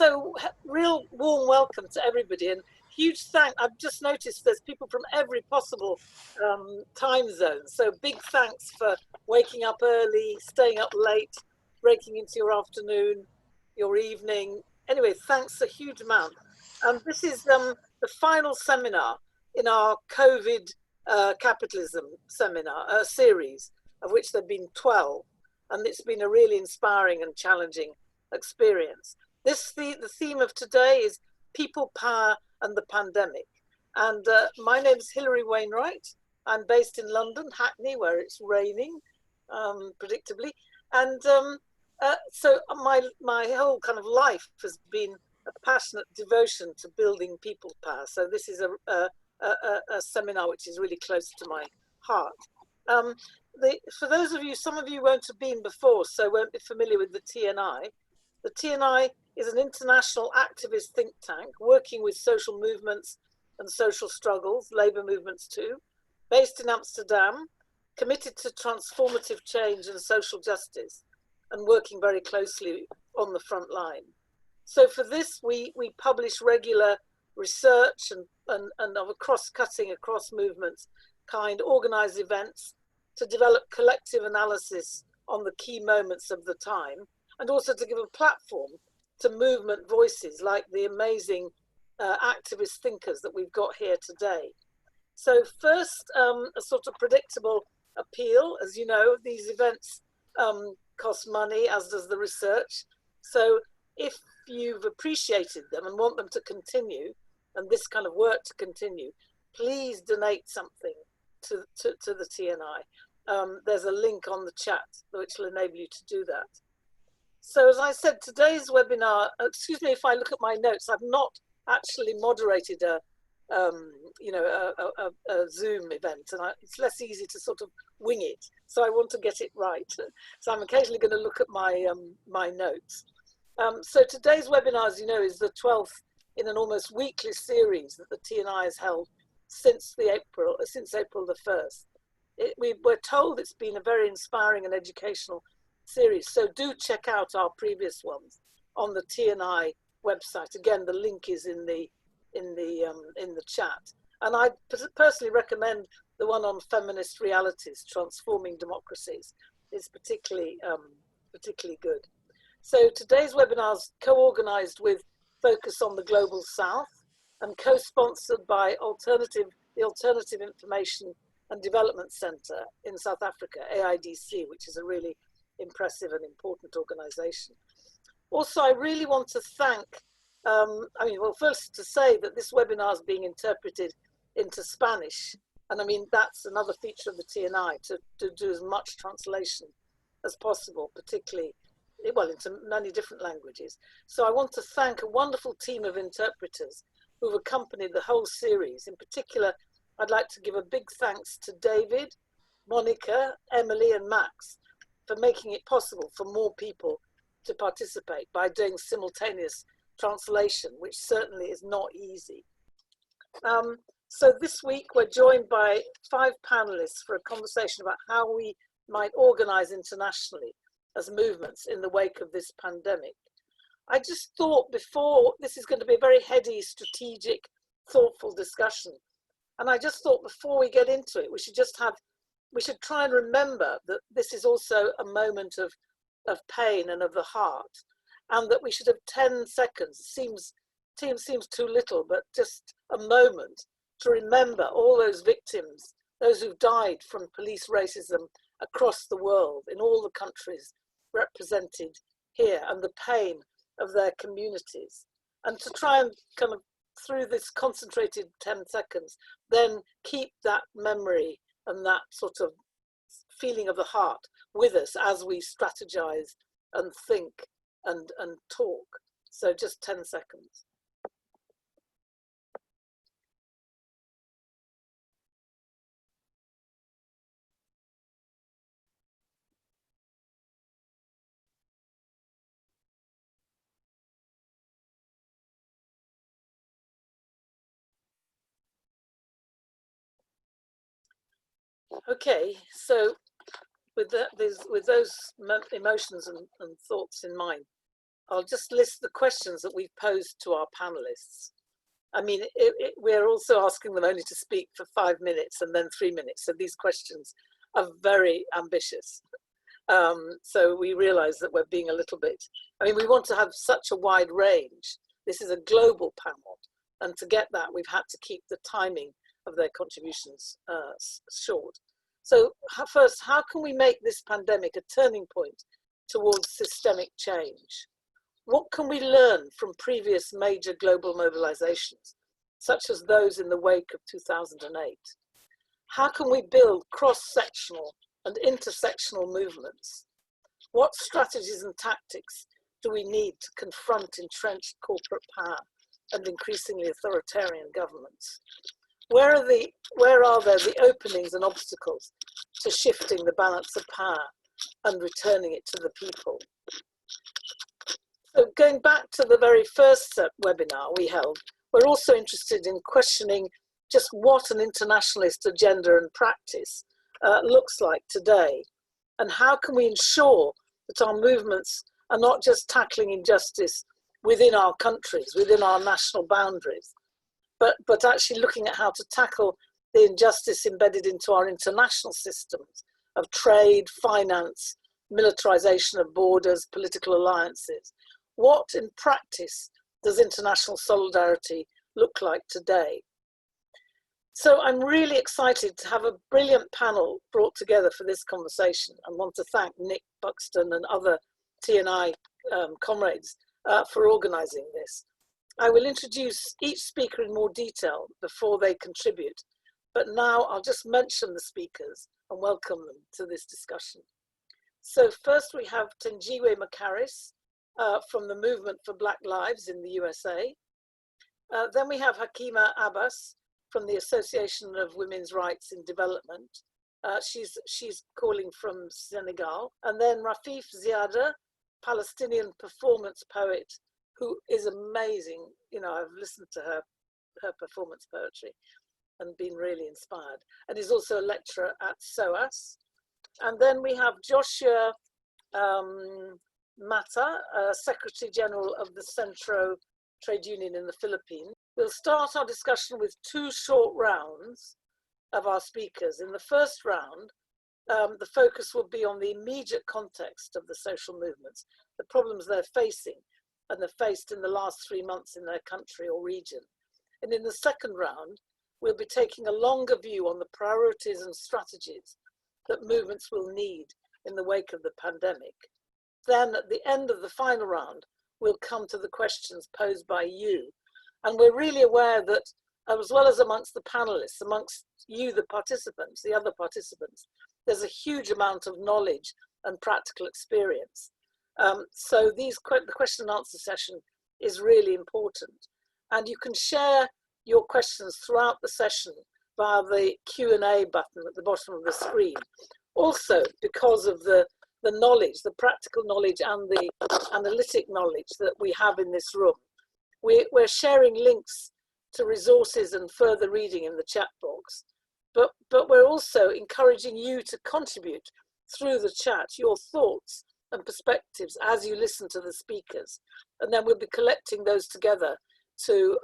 So real warm welcome to everybody, and huge thank. I've just noticed there's people from every possible time zone. So big thanks for waking up early, staying up late, breaking into your afternoon, your evening. Anyway, thanks a huge amount. This is the final seminar in our COVID capitalism seminar series, of which there have been 12, and it's been a really inspiring and challenging experience. The theme of today is people, power, and the pandemic. And my name is Hilary Wainwright. I'm based in London, Hackney, where it's raining, predictably. And so my whole kind of life has been a passionate devotion to building people power. So this is a seminar which is really close to my heart. For those of you, some of you won't have been before, so won't be familiar with the TNI. The TNI is an international activist think tank working with social movements and social struggles, labour movements too, based in Amsterdam, committed to transformative change and social justice, and working very closely on the front line. So for this, we publish regular research and of a cross-cutting across movements kind, organise events to develop collective analysis on the key moments of the time, and also to give a platform to movement voices like the amazing activist thinkers that we've got here today. So first, a sort of predictable appeal. As you know, these events cost money, as does the research. So if you've appreciated them and want them to continue, and this kind of work to continue, please donate something to the TNI. There's a link on the chat which will enable you to do that. So as I said, today's webinar, excuse me if I look at my notes, I've not actually moderated a Zoom event, and it's less easy to sort of wing it. So I want to get it right. So I'm occasionally going to look at my my notes. So today's webinar, as you know, is the 12th in an almost weekly series that the TNI has held since April the 1st. We're told it's been a very inspiring and educational series. So do check out our previous ones on the TNI website. Again, the link is in the chat. And I personally recommend the one on feminist realities, transforming democracies. It's particularly good. So today's webinar is co-organized with Focus on the Global South and co-sponsored by the Alternative Information and Development Center in South Africa, AIDC, which is a really impressive and important organization. Also, I really want to thank, first to say that this webinar is being interpreted into Spanish. And I mean, that's another feature of the TNI, to do as much translation as possible, particularly, well, into many different languages. So I want to thank a wonderful team of interpreters who've accompanied the whole series. In particular, I'd like to give a big thanks to David, Monica, Emily, and Max for making it possible for more people to participate by doing simultaneous translation, which certainly is not easy. So this week we're joined by 5 panelists for a conversation about how we might organize internationally as movements in the wake of this pandemic. I just thought this is going to be a very heady, strategic, thoughtful discussion. And I just thought before we get into it, we should try and remember that this is also a moment of pain and of the heart, and that we should have 10 seconds. Seems too little, but just a moment to remember all those victims, those who've died from police racism across the world, in all the countries represented here, and the pain of their communities. And to try and kind of, through this concentrated 10 seconds, then keep that memory and that sort of feeling of the heart with us as we strategize and think and talk. So just 10 seconds. Okay, so with those emotions and thoughts in mind, I'll just list the questions that we've posed to our panelists. I mean, we're also asking them only to speak for 5 minutes and then 3 minutes. So these questions are very ambitious. So we realize that we're being a little bit, I mean, we want to have such a wide range. This is a global panel. And to get that, we've had to keep the timing of their contributions short. So first, how can we make this pandemic a turning point towards systemic change? What can we learn from previous major global mobilizations, such as those in the wake of 2008? How can we build cross-sectional and intersectional movements? What strategies and tactics do we need to confront entrenched corporate power and increasingly authoritarian governments? Where are there the openings and obstacles to shifting the balance of power and returning it to the people? So going back to the very first webinar we held, we're also interested in questioning just what an internationalist agenda and practice looks like today, and how can we ensure that our movements are not just tackling injustice within our countries, within our national boundaries, but actually looking at how to tackle the injustice embedded into our international systems of trade, finance, militarization of borders, political alliances. What in practice does international solidarity look like today? So I'm really excited to have a brilliant panel brought together for this conversation, and want to thank Nick Buxton and other TNI comrades for organizing this. I will introduce each speaker in more detail before they contribute, but now I'll just mention the speakers and welcome them to this discussion. So first we have Thenjiwe McHarris from the Movement for Black Lives in the USA. Then we have Hakima Abbas from the Association of Women's Rights in Development. She's calling from Senegal. And then Rafeef Ziadah, Palestinian performance poet, who is amazing. You know, I've listened to her performance poetry and been really inspired, and is also a lecturer at SOAS. And then we have Josua Mata, Secretary General of the SENTRO trade union in the Philippines. We'll start our discussion with 2 short rounds of our speakers. In the first round, the focus will be on the immediate context of the social movements, the problems they're facing and they've faced in the last 3 months in their country or region. And in the second round, we'll be taking a longer view on the priorities and strategies that movements will need in the wake of the pandemic. Then at the end of the final round, we'll come to the questions posed by you. And we're really aware that, as well as amongst the panelists, amongst you, the participants, the other participants, there's a huge amount of knowledge and practical experience. So the question and answer session is really important. And you can share your questions throughout the session via the Q&A button at the bottom of the screen. Also, because of the knowledge, the practical knowledge and the analytic knowledge that we have in this room, we're sharing links to resources and further reading in the chat box. But we're also encouraging you to contribute through the chat your thoughts and perspectives as you listen to the speakers. And then we'll be collecting those together to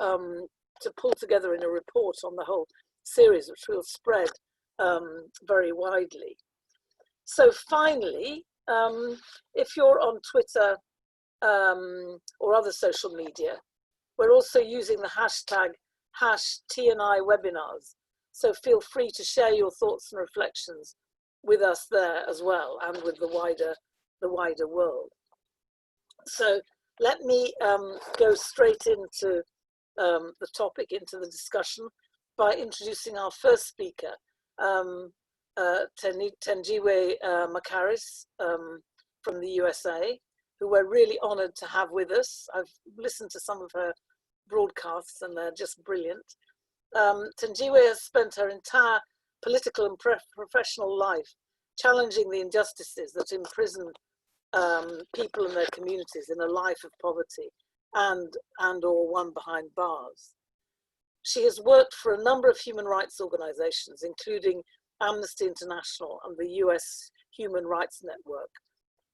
pull together in a report on the whole series, which we'll spread very widely. So finally, if you're on Twitter or other social media, we're also using the hashtag #TNIwebinars. So feel free to share your thoughts and reflections with us there as well, and with the wider world. So let me go straight into the topic, into the discussion, by introducing our first speaker, Thenjiwe McHarris from the USA, who we're really honored to have with us. I've listened to some of her broadcasts and they're just brilliant. Thenjiwe has spent her entire political and professional life challenging the injustices that imprison people and their communities in a life of poverty and or one behind bars. She has worked for a number of human rights organizations, including Amnesty International and the US Human Rights Network,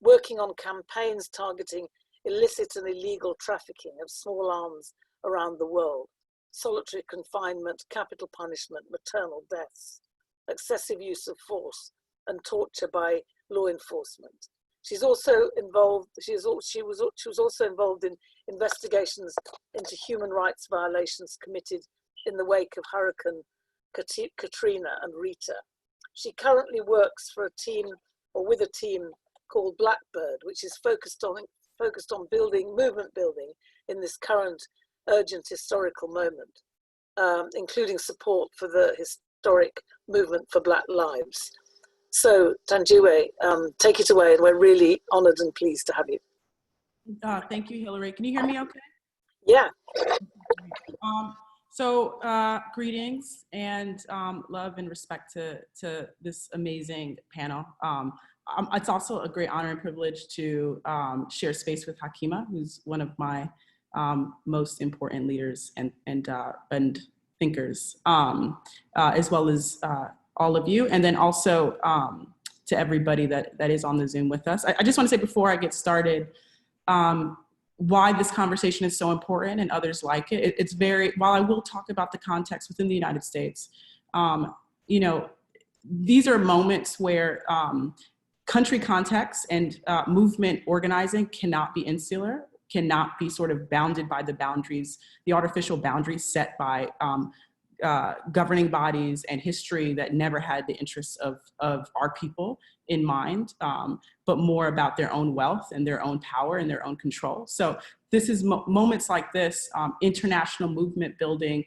working on campaigns targeting illicit and illegal trafficking of small arms around the world, solitary confinement, capital punishment, maternal deaths, excessive use of force, and torture by law enforcement. She's also involved. She was also involved in investigations into human rights violations committed in the wake of Hurricane Katrina and Rita. She currently works for a team, or with a team called Blackbird, which is focused on movement building in this current urgent historical moment, including support for the historic movement for Black Lives. So, Thenjiwe, take it away, and we're really honoured and pleased to have you. Thank you, Hillary. Can you hear me okay? Yeah. Greetings and love and respect to this amazing panel. It's also a great honor and privilege to share space with Hakima, who's one of my most important leaders and thinkers, as well as all of you, and then also to everybody that is on the Zoom with us. I just want to say before I get started, why this conversation is so important and others like it. It's very, while I will talk about the context within the United States, you know, these are moments where country context and movement organizing cannot be insular, cannot be sort of bounded by the boundaries, the artificial boundaries set by governing bodies and history that never had the interests of our people in mind, but more about their own wealth and their own power and their own control. So this is moments like this, international movement building,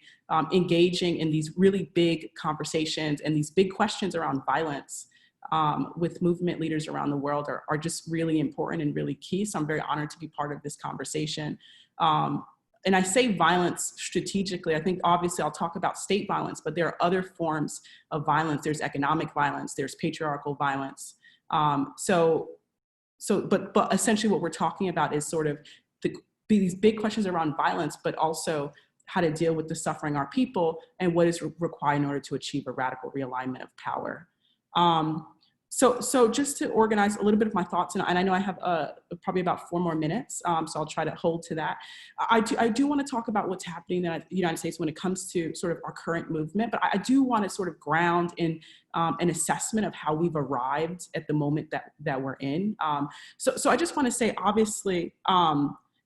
engaging in these really big conversations and these big questions around violence with movement leaders around the world are just really important and really key. So I'm very honored to be part of this conversation. And I say violence strategically. I think obviously I'll talk about state violence, but there are other forms of violence. There's economic violence, there's patriarchal violence. But essentially what we're talking about is sort of these big questions around violence, but also how to deal with the suffering our people and what is required in order to achieve a radical realignment of power. So just to organize a little bit of my thoughts, and I know I have probably about 4 more minutes, so I'll try to hold to that. I do want to talk about what's happening in the United States when it comes to sort of our current movement, but I do want to sort of ground in an assessment of how we've arrived at the moment that we're in. So I just want to say, obviously,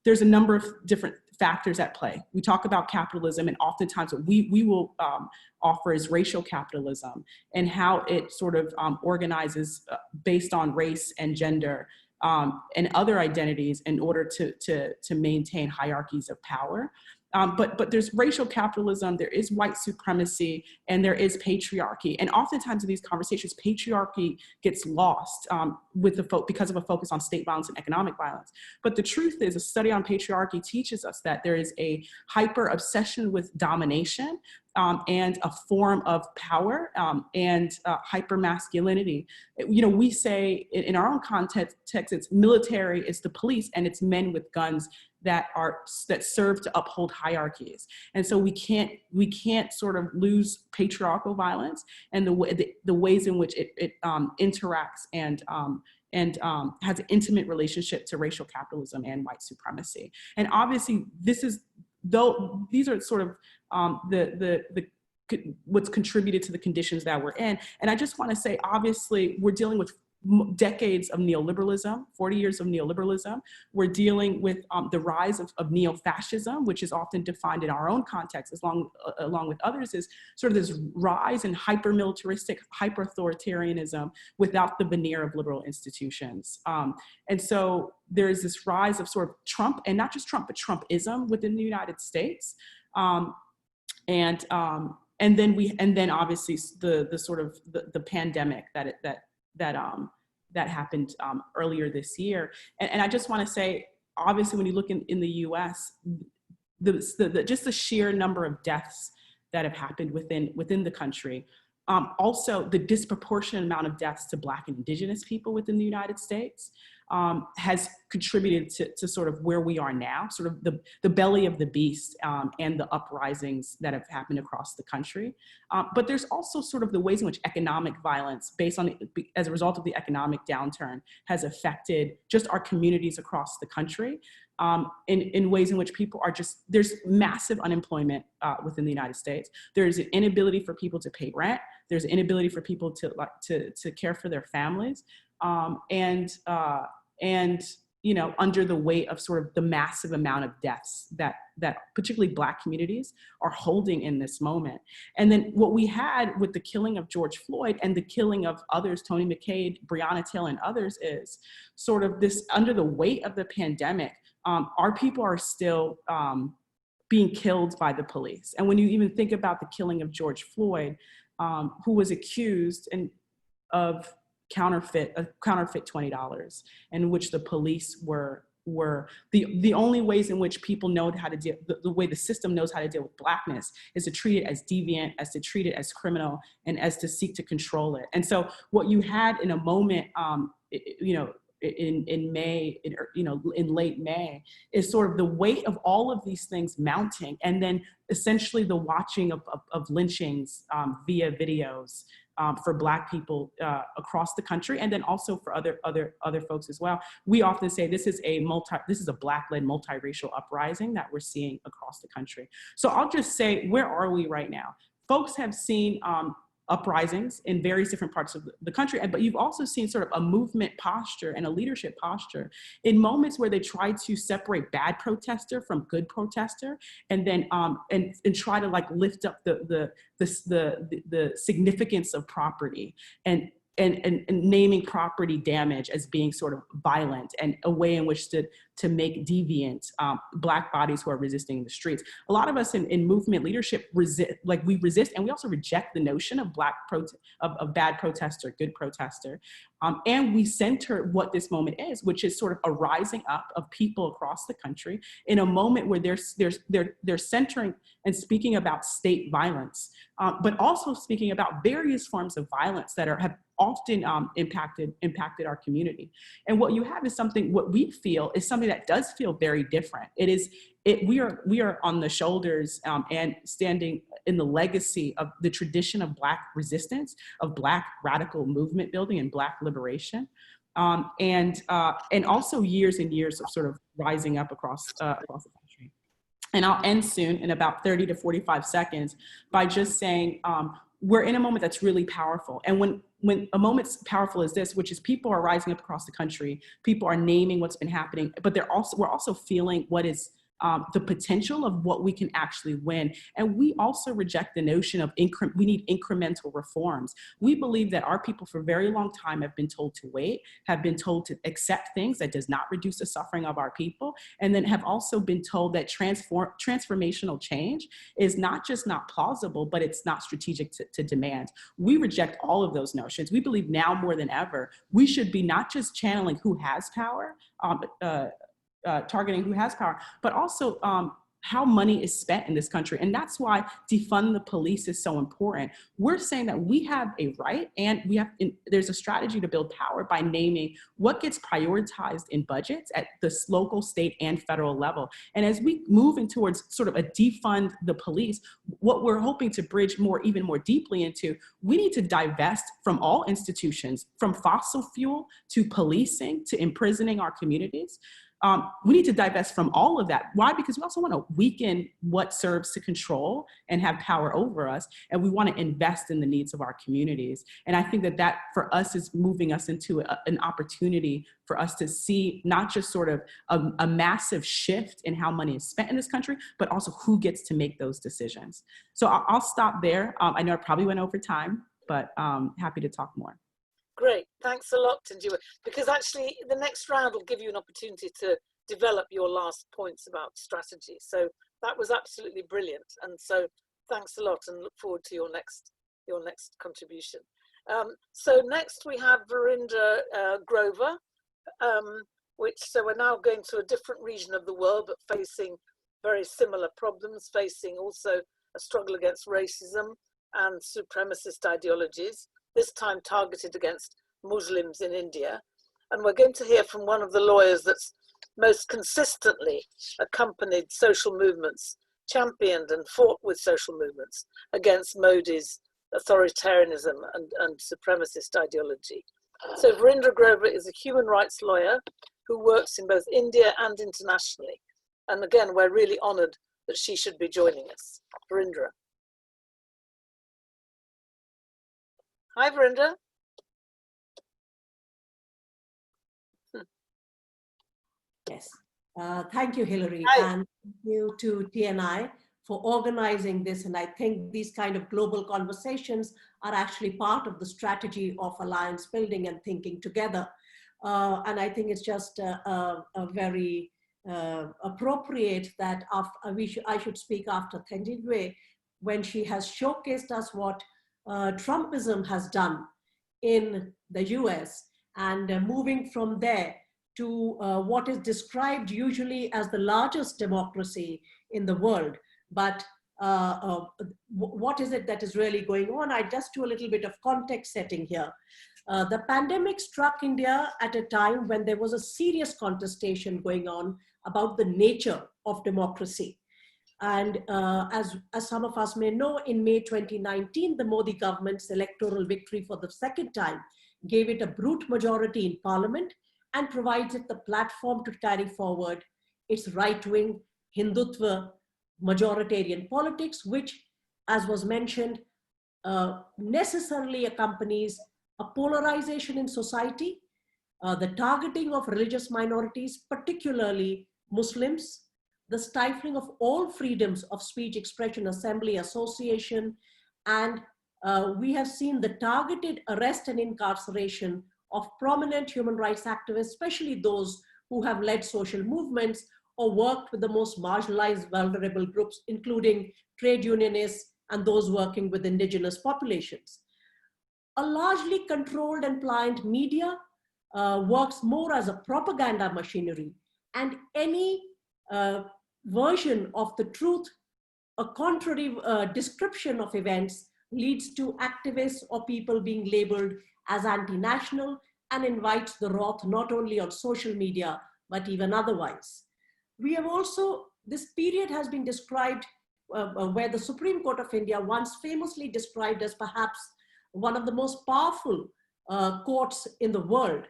there's a number of different factors at play. We talk about capitalism, and oftentimes what we will offer is racial capitalism and how it sort of organizes based on race and gender and other identities in order to maintain hierarchies of power. But there's racial capitalism, there is white supremacy, and there is patriarchy. And oftentimes in these conversations, patriarchy gets lost because of a focus on state violence and economic violence. But the truth is, a study on patriarchy teaches us that there is a hyper obsession with domination and a form of power and hyper masculinity. You know, we say in our own context, it's military, it's the police, and it's men with guns that serve to uphold hierarchies. And so we can't sort of lose patriarchal violence and the ways in which it interacts and has an intimate relationship to racial capitalism and white supremacy. And obviously these are sort of what's contributed to the conditions that we're in. And I just want to say, obviously, we're dealing with decades of neoliberalism, 40 years of neoliberalism. We're dealing with the rise of neo-fascism, which is often defined in our own context, along with others, is sort of this rise in hyper-militaristic, hyper-authoritarianism without the veneer of liberal institutions. And so there is this rise of sort of Trump, and not just Trump, but Trumpism within the United States. And then obviously the sort of the pandemic that happened earlier this year. And I just want to say, obviously, when you look in the US, just the sheer number of deaths that have happened within the country, also the disproportionate amount of deaths to Black and Indigenous people within the United States, has contributed to sort of where we are now, sort of the belly of the beast and the uprisings that have happened across the country. But there's also sort of the ways in which economic violence, as a result of the economic downturn, has affected just our communities across the country in ways in which people are there's massive unemployment within the United States. There's an inability for people to pay rent. There's an inability for people to care for their families. And you know, under the weight of sort of the massive amount of deaths that particularly Black communities are holding in this moment. And then what we had with the killing of George Floyd and the killing of others, Tony McCade, Breonna Taylor, and others, is sort of this, under the weight of the pandemic, our people are still being killed by the police. And when you even think about the killing of George Floyd, who was accused of counterfeit $20, in which the police were the only ways in which people know how to deal, the way the system knows how to deal with Blackness is to treat it as deviant, as to treat it as criminal, and as to seek to control it. And so what you had in a moment, you know, in May, in late May, is sort of the weight of all of these things mounting, and then essentially the watching of lynchings via videos for Black people across the country, and then also for other folks as well. We often say this is a Black-led multiracial uprising that we're seeing across the country. So I'll just say, where are we right now? Folks have seen uprisings in various different parts of the country, but you've also seen sort of a movement posture and a leadership posture in moments where they try to separate bad protester from good protester, and then and try to like lift up the significance of property and naming property damage as being sort of violent and a way in which to make deviant Black bodies who are resisting in the streets. A lot of us in movement leadership resist, and we also reject the notion of of bad protester, good protester. And we center what this moment is, which is sort of a rising up of people across the country in a moment where they're centering and speaking about state violence, but also speaking about various forms of violence that have often impacted our community. And what you have is what we feel is something that does feel very different. We are on the shoulders and standing in the legacy of the tradition of Black resistance, of Black radical movement building and Black liberation, and also years and years of sort of rising up across the country. And I'll end soon in about 30 to 45 seconds by just saying we're in a moment that's really powerful. And when a moment's powerful as this, which is people are rising up across the country, people are naming what's been happening, but we're also feeling what is the potential of what we can actually win. And we also reject the notion of we need incremental reforms. We believe that our people for a very long time have been told to wait, have been told to accept things that does not reduce the suffering of our people, and then have also been told that transformational change is not just not plausible, but it's not strategic to demand. We reject all of those notions. We believe now more than ever, we should be not just channeling who has power, targeting who has power, but also how money is spent in this country. And that's why defund the police is so important. We're saying that we have a right, and there's a strategy to build power by naming what gets prioritized in budgets at the local, state, and federal level. And as we move in towards sort of a defund the police, what we're hoping to bridge even more deeply into, we need to divest from all institutions, from fossil fuel to policing to imprisoning our communities. We need to divest from all of that. Why? Because we also want to weaken what serves to control and have power over us. And we want to invest in the needs of our communities. And I think that for us is moving us into an opportunity for us to see not just sort of a massive shift in how money is spent in this country, but also who gets to make those decisions. So I'll stop there. I know I probably went over time, but happy to talk more. Great, thanks a lot, Thenjiwe, because actually the next round will give you an opportunity to develop your last points about strategy. So that was absolutely brilliant. And so thanks a lot, and look forward to your next contribution. So next we have Vrinda Grover, so we're now going to a different region of the world, but facing very similar problems, facing also a struggle against racism and supremacist ideologies, this time targeted against Muslims in India. And we're going to hear from one of the lawyers that's most consistently accompanied social movements, championed and fought with social movements against Modi's authoritarianism and supremacist ideology. So Vrinda Grover is a human rights lawyer who works in both India and internationally. And again, we're really honored that she should be joining us. Vrinda. Hi, Vrinda. Yes, thank you, Hillary, Hi. and thank you to TNI for organizing this. And I think these kind of global conversations are actually part of the strategy of alliance building and thinking together. And I think it's just a very appropriate that I should speak after Thenjiwe when she has showcased us what Trumpism has done in the US, and moving from there to what is described usually as the largest democracy in the world. But what is it that is really going on? I just do a little bit of context setting here. The pandemic struck India at a time when there was a serious contestation going on about the nature of democracy. And as some of us may know, in May 2019, the Modi government's electoral victory for the second time gave it a brute majority in parliament and provides it the platform to carry forward its right-wing Hindutva majoritarian politics, which, as was mentioned, necessarily accompanies a polarization in society, the targeting of religious minorities, particularly Muslims, the stifling of all freedoms of speech, expression, assembly, association, and we have seen the targeted arrest and incarceration of prominent human rights activists, especially those who have led social movements or worked with the most marginalized, vulnerable groups, including trade unionists and those working with indigenous populations. A largely controlled and pliant media works more as a propaganda machinery, and any version of the truth, a contrary description of events, leads to activists or people being labeled as anti-national and invites the wrath not only on social media, but even otherwise. We have also, this period has been described where the Supreme Court of India once famously described as perhaps one of the most powerful courts in the world.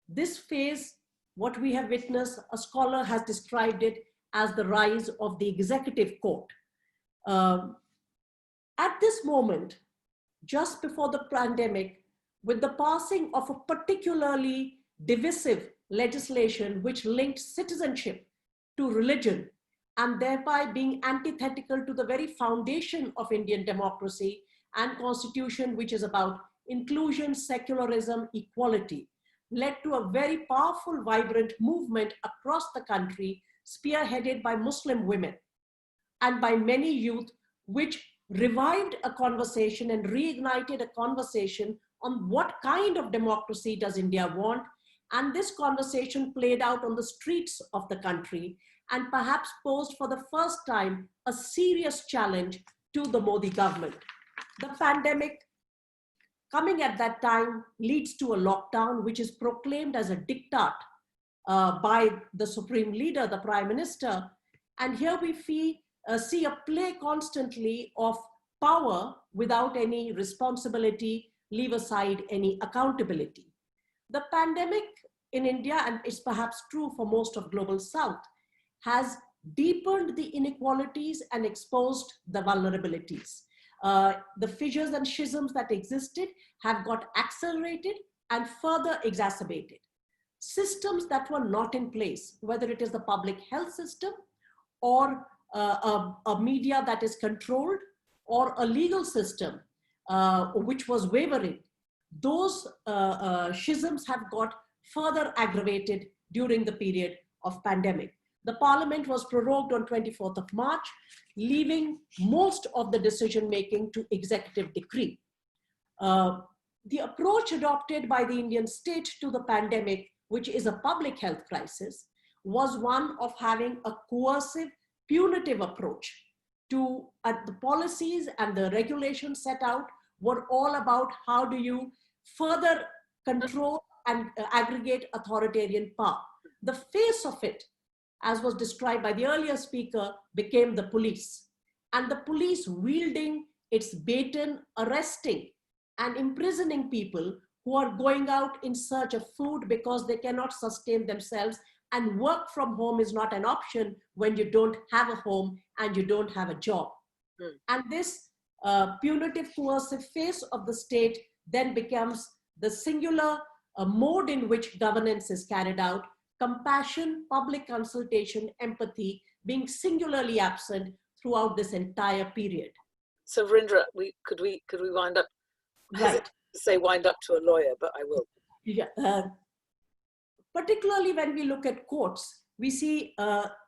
This phase, what we have witnessed, a scholar has described it as the rise of the executive court. At this moment, just before the pandemic, with the passing of a particularly divisive legislation which linked citizenship to religion and thereby being antithetical to the very foundation of Indian democracy and constitution, which is about inclusion, secularism, equality, led to a very powerful, vibrant movement across the country, spearheaded by Muslim women and by many youth, which revived a conversation and reignited a conversation on what kind of democracy does India want. And this conversation played out on the streets of the country and perhaps posed for the first time a serious challenge to the Modi government. The pandemic coming at that time leads to a lockdown, which is proclaimed as a diktat by the supreme leader, the prime minister. And here we see a play constantly of power without any responsibility, leave aside any accountability. The pandemic in India, and it's perhaps true for most of global South, has deepened the inequalities and exposed the vulnerabilities. The fissures and schisms that existed have got accelerated and further exacerbated. Systems that were not in place, whether it is the public health system or a media that is controlled or a legal system which was wavering, those schisms have got further aggravated during the period of pandemic. The parliament was prorogued on 24th of March, leaving most of the decision-making to executive decree. The approach adopted by the Indian state to the pandemic, which is a public health crisis, was one of having a coercive, punitive approach to the policies and the regulations set out were all about how do you further control and aggregate authoritarian power. The face of it, as was described by the earlier speaker, became the police. And the police wielding its baton, arresting and imprisoning people who are going out in search of food because they cannot sustain themselves, and work from home is not an option when you don't have a home and you don't have a job. And this punitive, coercive face of the state then becomes the singular mode in which governance is carried out, compassion, public consultation, empathy being singularly absent throughout this entire period. So Vrinda, could we wind up? Right. To say wind up to a lawyer, but I will. Yeah. Particularly when we look at courts, we see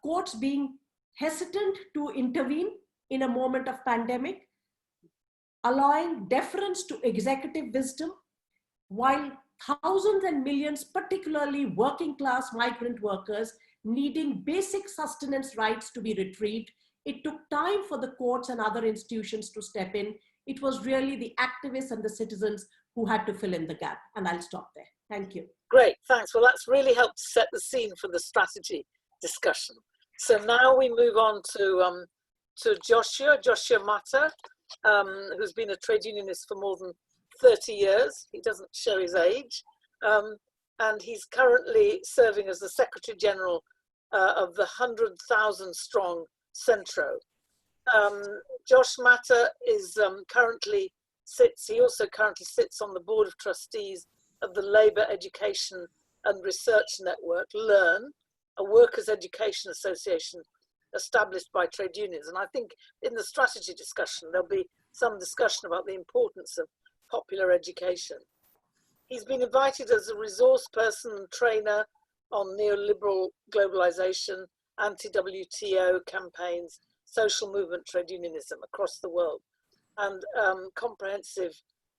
courts being hesitant to intervene in a moment of pandemic, allowing deference to executive wisdom, while thousands and millions, particularly working class migrant workers, needing basic sustenance rights to be retrieved. It took time for the courts and other institutions to step in. It was really the activists and the citizens who had to fill in the gap. And I'll stop there. Thank you. Great, thanks. Well, that's really helped set the scene for the strategy discussion. So now we move on to Josua Mata, who's been a trade unionist for more than 30 years. He doesn't show his age. And he's currently serving as the Secretary General of the 100,000 strong SENTRO. Josh Mata is he also currently sits on the Board of Trustees of the Labour Education and Research Network, LEARN, a workers' education association established by trade unions. And I think in the strategy discussion, there'll be some discussion about the importance of popular education. He's been invited as a resource person and trainer on neoliberal globalization, anti-WTO campaigns, social movement trade unionism across the world, and comprehensive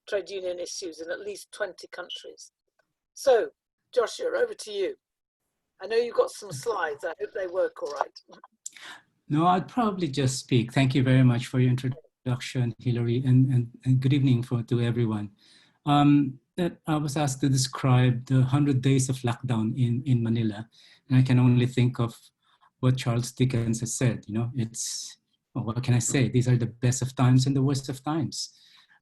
trade union issues in at least 20 countries. So, Joshua, over to you. I know you've got some slides. I hope they work all right. No, I'd probably just speak. Thank you very much for your introduction, Hilary, and good evening to everyone. That I was asked to describe the 100 days of lockdown in Manila, and I can only think of what Charles Dickens has said. You know, what can I say? These are the best of times and the worst of times.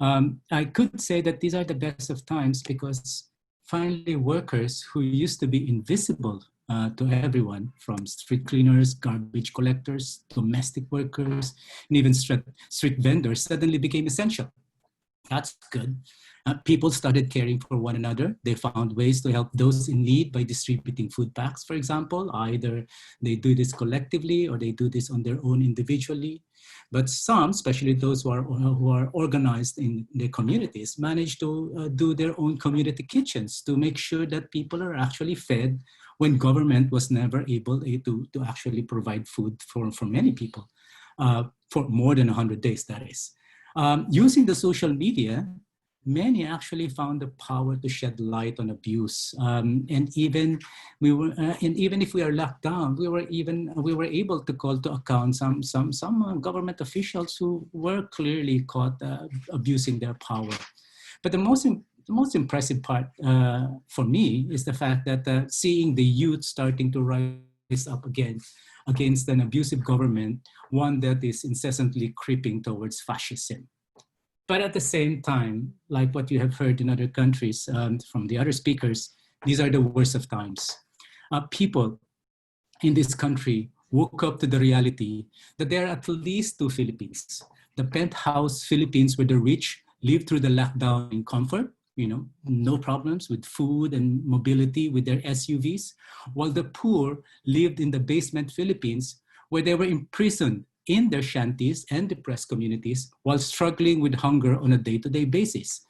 I could say that these are the best of times because finally workers who used to be invisible to everyone, from street cleaners, garbage collectors, domestic workers, and even street vendors, suddenly became essential. That's good. People started caring for one another. They found ways to help those in need by distributing food packs, for example. Either they do this collectively or they do this on their own individually. But some, especially those who are organized in their communities, manage to do their own community kitchens to make sure that people are actually fed when government was never able to actually provide food for many people for more than 100 days, that is. Using the social media, many actually found the power to shed light on abuse, and even if we are locked down, we were able to call to account some government officials who were clearly caught abusing their power. But the most impressive part for me is the fact that seeing the youth starting to rise up again against an abusive government, one that is incessantly creeping towards fascism. But at the same time, like what you have heard in other countries from the other speakers, these are the worst of times. People in this country woke up to the reality that there are at least two Philippines. The penthouse Philippines where the rich live through the lockdown in comfort, no problems with food and mobility with their SUVs, while the poor lived in the basement Philippines where they were imprisoned in their shanties and depressed communities while struggling with hunger on a day-to-day basis.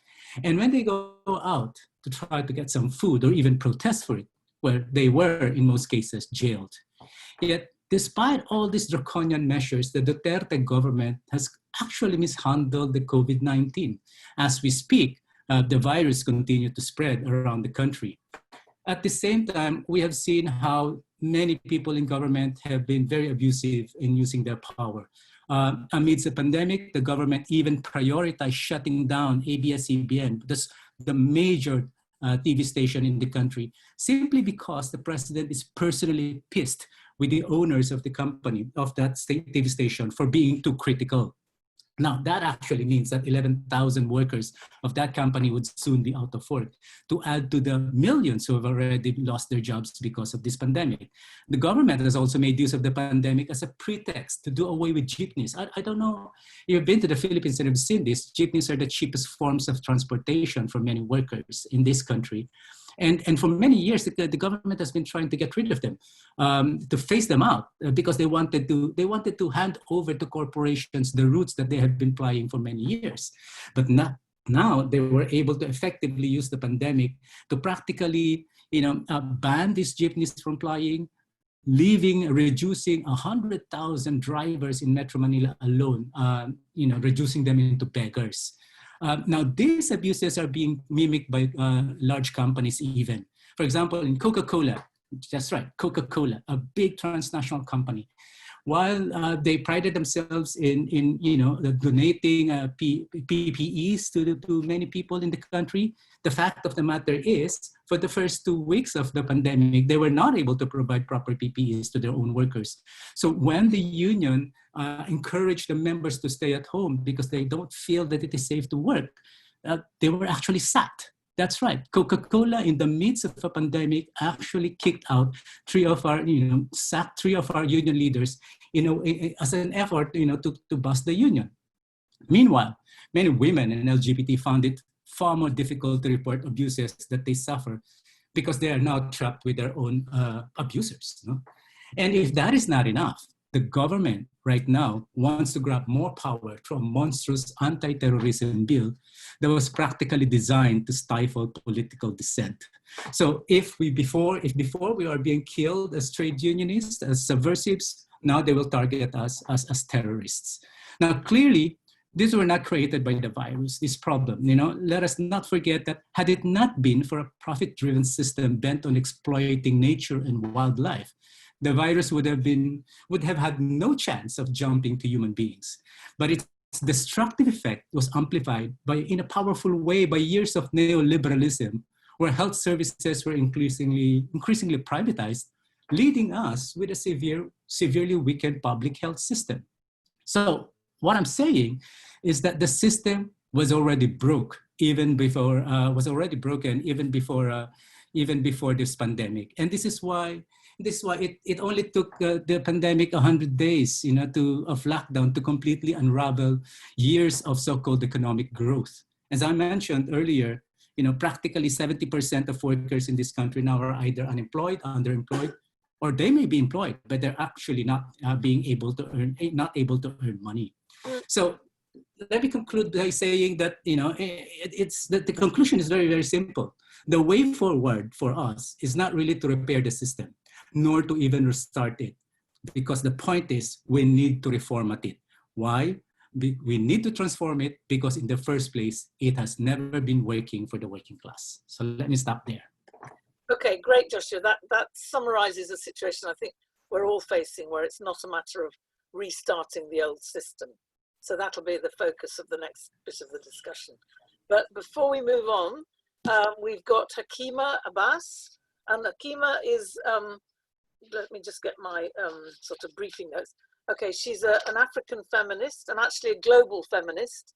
And when they go out to try to get some food or even protest for it, where they were in most cases jailed. Yet, despite all these draconian measures, the Duterte government has actually mishandled the COVID-19. As we speak, the virus continues to spread around the country. At the same time, we have seen how many people in government have been very abusive in using their power. Amidst the pandemic, the government even prioritized shutting down ABS-CBN, the major TV station in the country, simply because the president is personally pissed with the owners of the company, of that TV station, for being too critical. Now, that actually means that 11,000 workers of that company would soon be out of work, to add to the millions who have already lost their jobs because of this pandemic. The government has also made use of the pandemic as a pretext to do away with jeepneys. I don't know if you've been to the Philippines and have seen this. Jeepneys are the cheapest forms of transportation for many workers in this country. And for many years, the government has been trying to get rid of them, to phase them out, because they wanted to hand over to corporations the routes that they had been plying for many years. But now they were able to effectively use the pandemic to practically, ban these jeepneys from plying, reducing 100,000 drivers in Metro Manila alone, reducing them into beggars. Now, these abuses are being mimicked by large companies even. For example, in Coca-Cola, that's right, Coca-Cola, a big transnational company. While they prided themselves in donating PPEs to many people in the country, the fact of the matter is, for the first 2 weeks of the pandemic, they were not able to provide proper PPEs to their own workers. So when the union encouraged the members to stay at home because they don't feel that it is safe to work, they were actually sacked. That's right. Coca-Cola, in the midst of a pandemic, actually kicked out sacked 3 of our union leaders, as an effort, to bust the union. Meanwhile, many women and LGBT found it far more difficult to report abuses that they suffer because they are now trapped with their own abusers. No? And if that is not enough, the government right now wants to grab more power through a monstrous anti-terrorism bill that was practically designed to stifle political dissent. So if before we are being killed as trade unionists, as subversives, now they will target us as terrorists. Now, clearly, these were not created by the virus, this problem. Let us not forget that had it not been for a profit-driven system bent on exploiting nature and wildlife, the virus would have had no chance of jumping to human beings. But its destructive effect was amplified in a powerful way by years of neoliberalism, where health services were increasingly privatized, leading us with a severely weakened public health system. So what I'm saying is that the system was already broken even before this pandemic, and this is why it only took the pandemic 100 days, of lockdown to completely unravel years of so-called economic growth. As I mentioned earlier, practically 70% of workers in this country now are either unemployed, underemployed, or they may be employed, but they're actually not able to earn money. So let me conclude by saying that the conclusion is very, very simple. The way forward for us is not really to repair the system, nor to even restart it, because the point is we need to reformat it. Why? We need to transform it because in the first place, it has never been working for the working class. So let me stop there. Okay, great, Joshua. That summarizes a situation I think we're all facing, where it's not a matter of restarting the old system. So that'll be the focus of the next bit of the discussion. But before we move on, we've got Hakima Abbas. And Hakima is, let me just get my sort of briefing notes. Okay, she's an African feminist and actually a global feminist,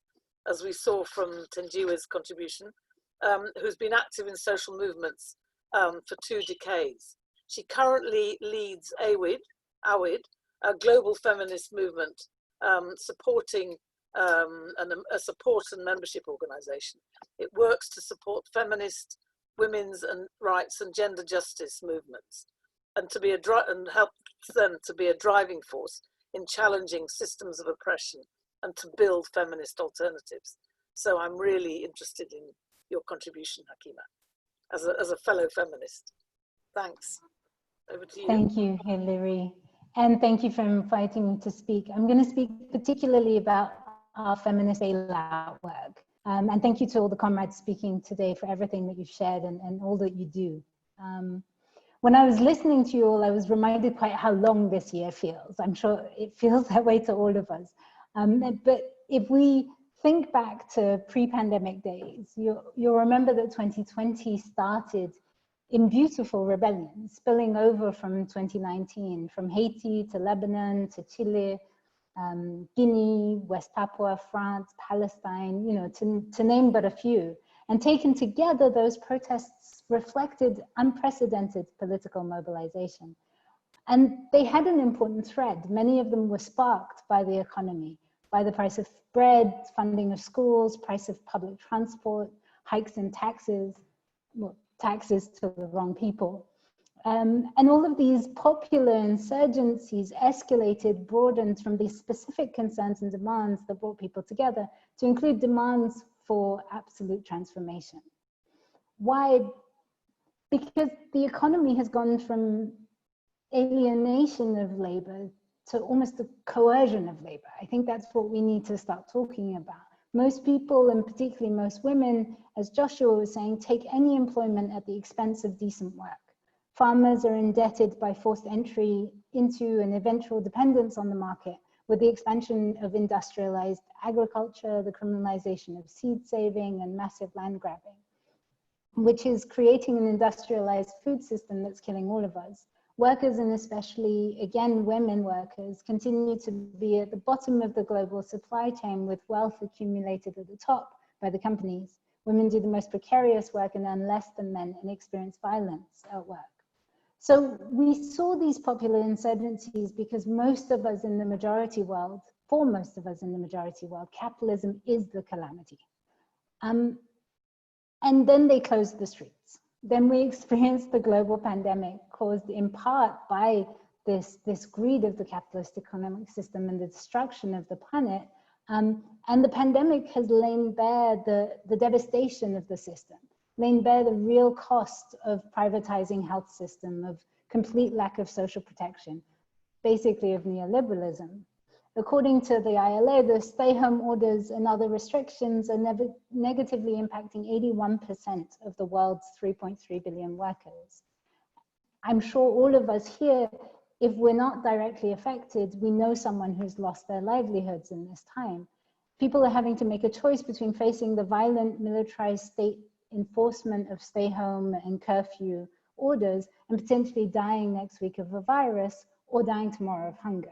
as we saw from Thenjiwe's contribution, who's been active in social movements for 2 decades. She currently leads AWID, a global feminist movement supporting a support and membership organization. It works to support feminist, women's and rights and gender justice movements, and helps them to be a driving force in challenging systems of oppression and to build feminist alternatives. So I'm really interested in your contribution, Hakima, as a fellow feminist. Thanks. Over to you. Thank you, Hilary. And thank you for inviting me to speak. I'm going to speak particularly about our feminist bailout work. And thank you to all the comrades speaking today for everything that you've shared and all that you do. When I was listening to you all, I was reminded quite how long this year feels. I'm sure it feels that way to all of us. But if we think back to pre-pandemic days, you'll remember that 2020 started in beautiful rebellion, spilling over from 2019, from Haiti to Lebanon to Chile, Guinea, West Papua, France, Palestine, you know, to name but a few. And taken together, those protests reflected unprecedented political mobilization. And they had an important thread. Many of them were sparked by the economy, by the price of bread, funding of schools, price of public transport, hikes in taxes, well, taxes to the wrong people. And all of these popular insurgencies escalated, broadened from these specific concerns and demands that brought people together to include demands for absolute transformation. Why? Because the economy has gone from alienation of labor to almost a coercion of labor. I think that's what we need to start talking about. Most people, and particularly most women, as Joshua was saying, take any employment at the expense of decent work. Farmers are indebted by forced entry into an eventual dependence on the market with the expansion of industrialized agriculture, the criminalization of seed saving and massive land grabbing, which is creating an industrialized food system that's killing all of us. Workers, and especially, again, women workers, continue to be at the bottom of the global supply chain with wealth accumulated at the top by the companies. Women do the most precarious work and earn less than men and experience violence at work. So we saw these popular insurgencies because most of us in the majority world, for most of us in the majority world, capitalism is the calamity. And then they closed the streets. Then we experienced the global pandemic caused in part by this greed of the capitalist economic system and the destruction of the planet. And the pandemic has lain bare the devastation of the system, lain bare the real cost of privatizing health system, of complete lack of social protection, basically of neoliberalism. According to the ILO, the stay-home orders and other restrictions are negatively impacting 81% of the world's 3.3 billion workers. I'm sure all of us here, if we're not directly affected, we know someone who's lost their livelihoods in this time. People are having to make a choice between facing the violent militarized state enforcement of stay-home and curfew orders and potentially dying next week of a virus or dying tomorrow of hunger.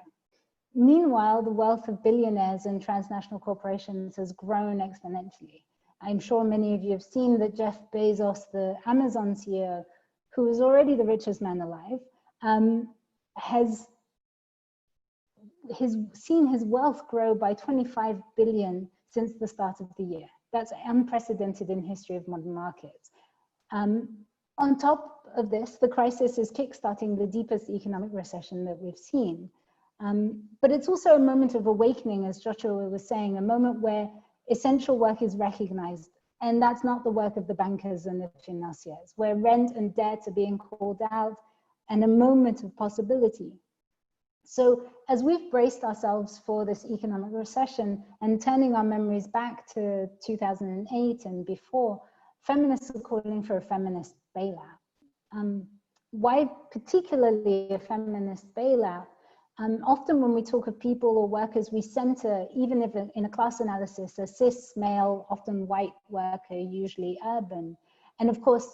Meanwhile, the wealth of billionaires and transnational corporations has grown exponentially. I'm sure many of you have seen that Jeff Bezos, the Amazon CEO, who is already the richest man alive, has seen his wealth grow by 25 billion since the start of the year. That's unprecedented in history of modern markets. On top of this, the crisis is kickstarting the deepest economic recession that we've seen. But it's also a moment of awakening, as Joshua was saying, a moment where essential work is recognized. And that's not the work of the bankers and the financiers, where rent and debt are being called out, and a moment of possibility. So as we've braced ourselves for this economic recession and turning our memories back to 2008 and before, feminists are calling for a feminist bailout. Why particularly a feminist bailout? Often when we talk of people or workers, we center, even if in a class analysis, a cis, male, often white worker, usually urban. And of course,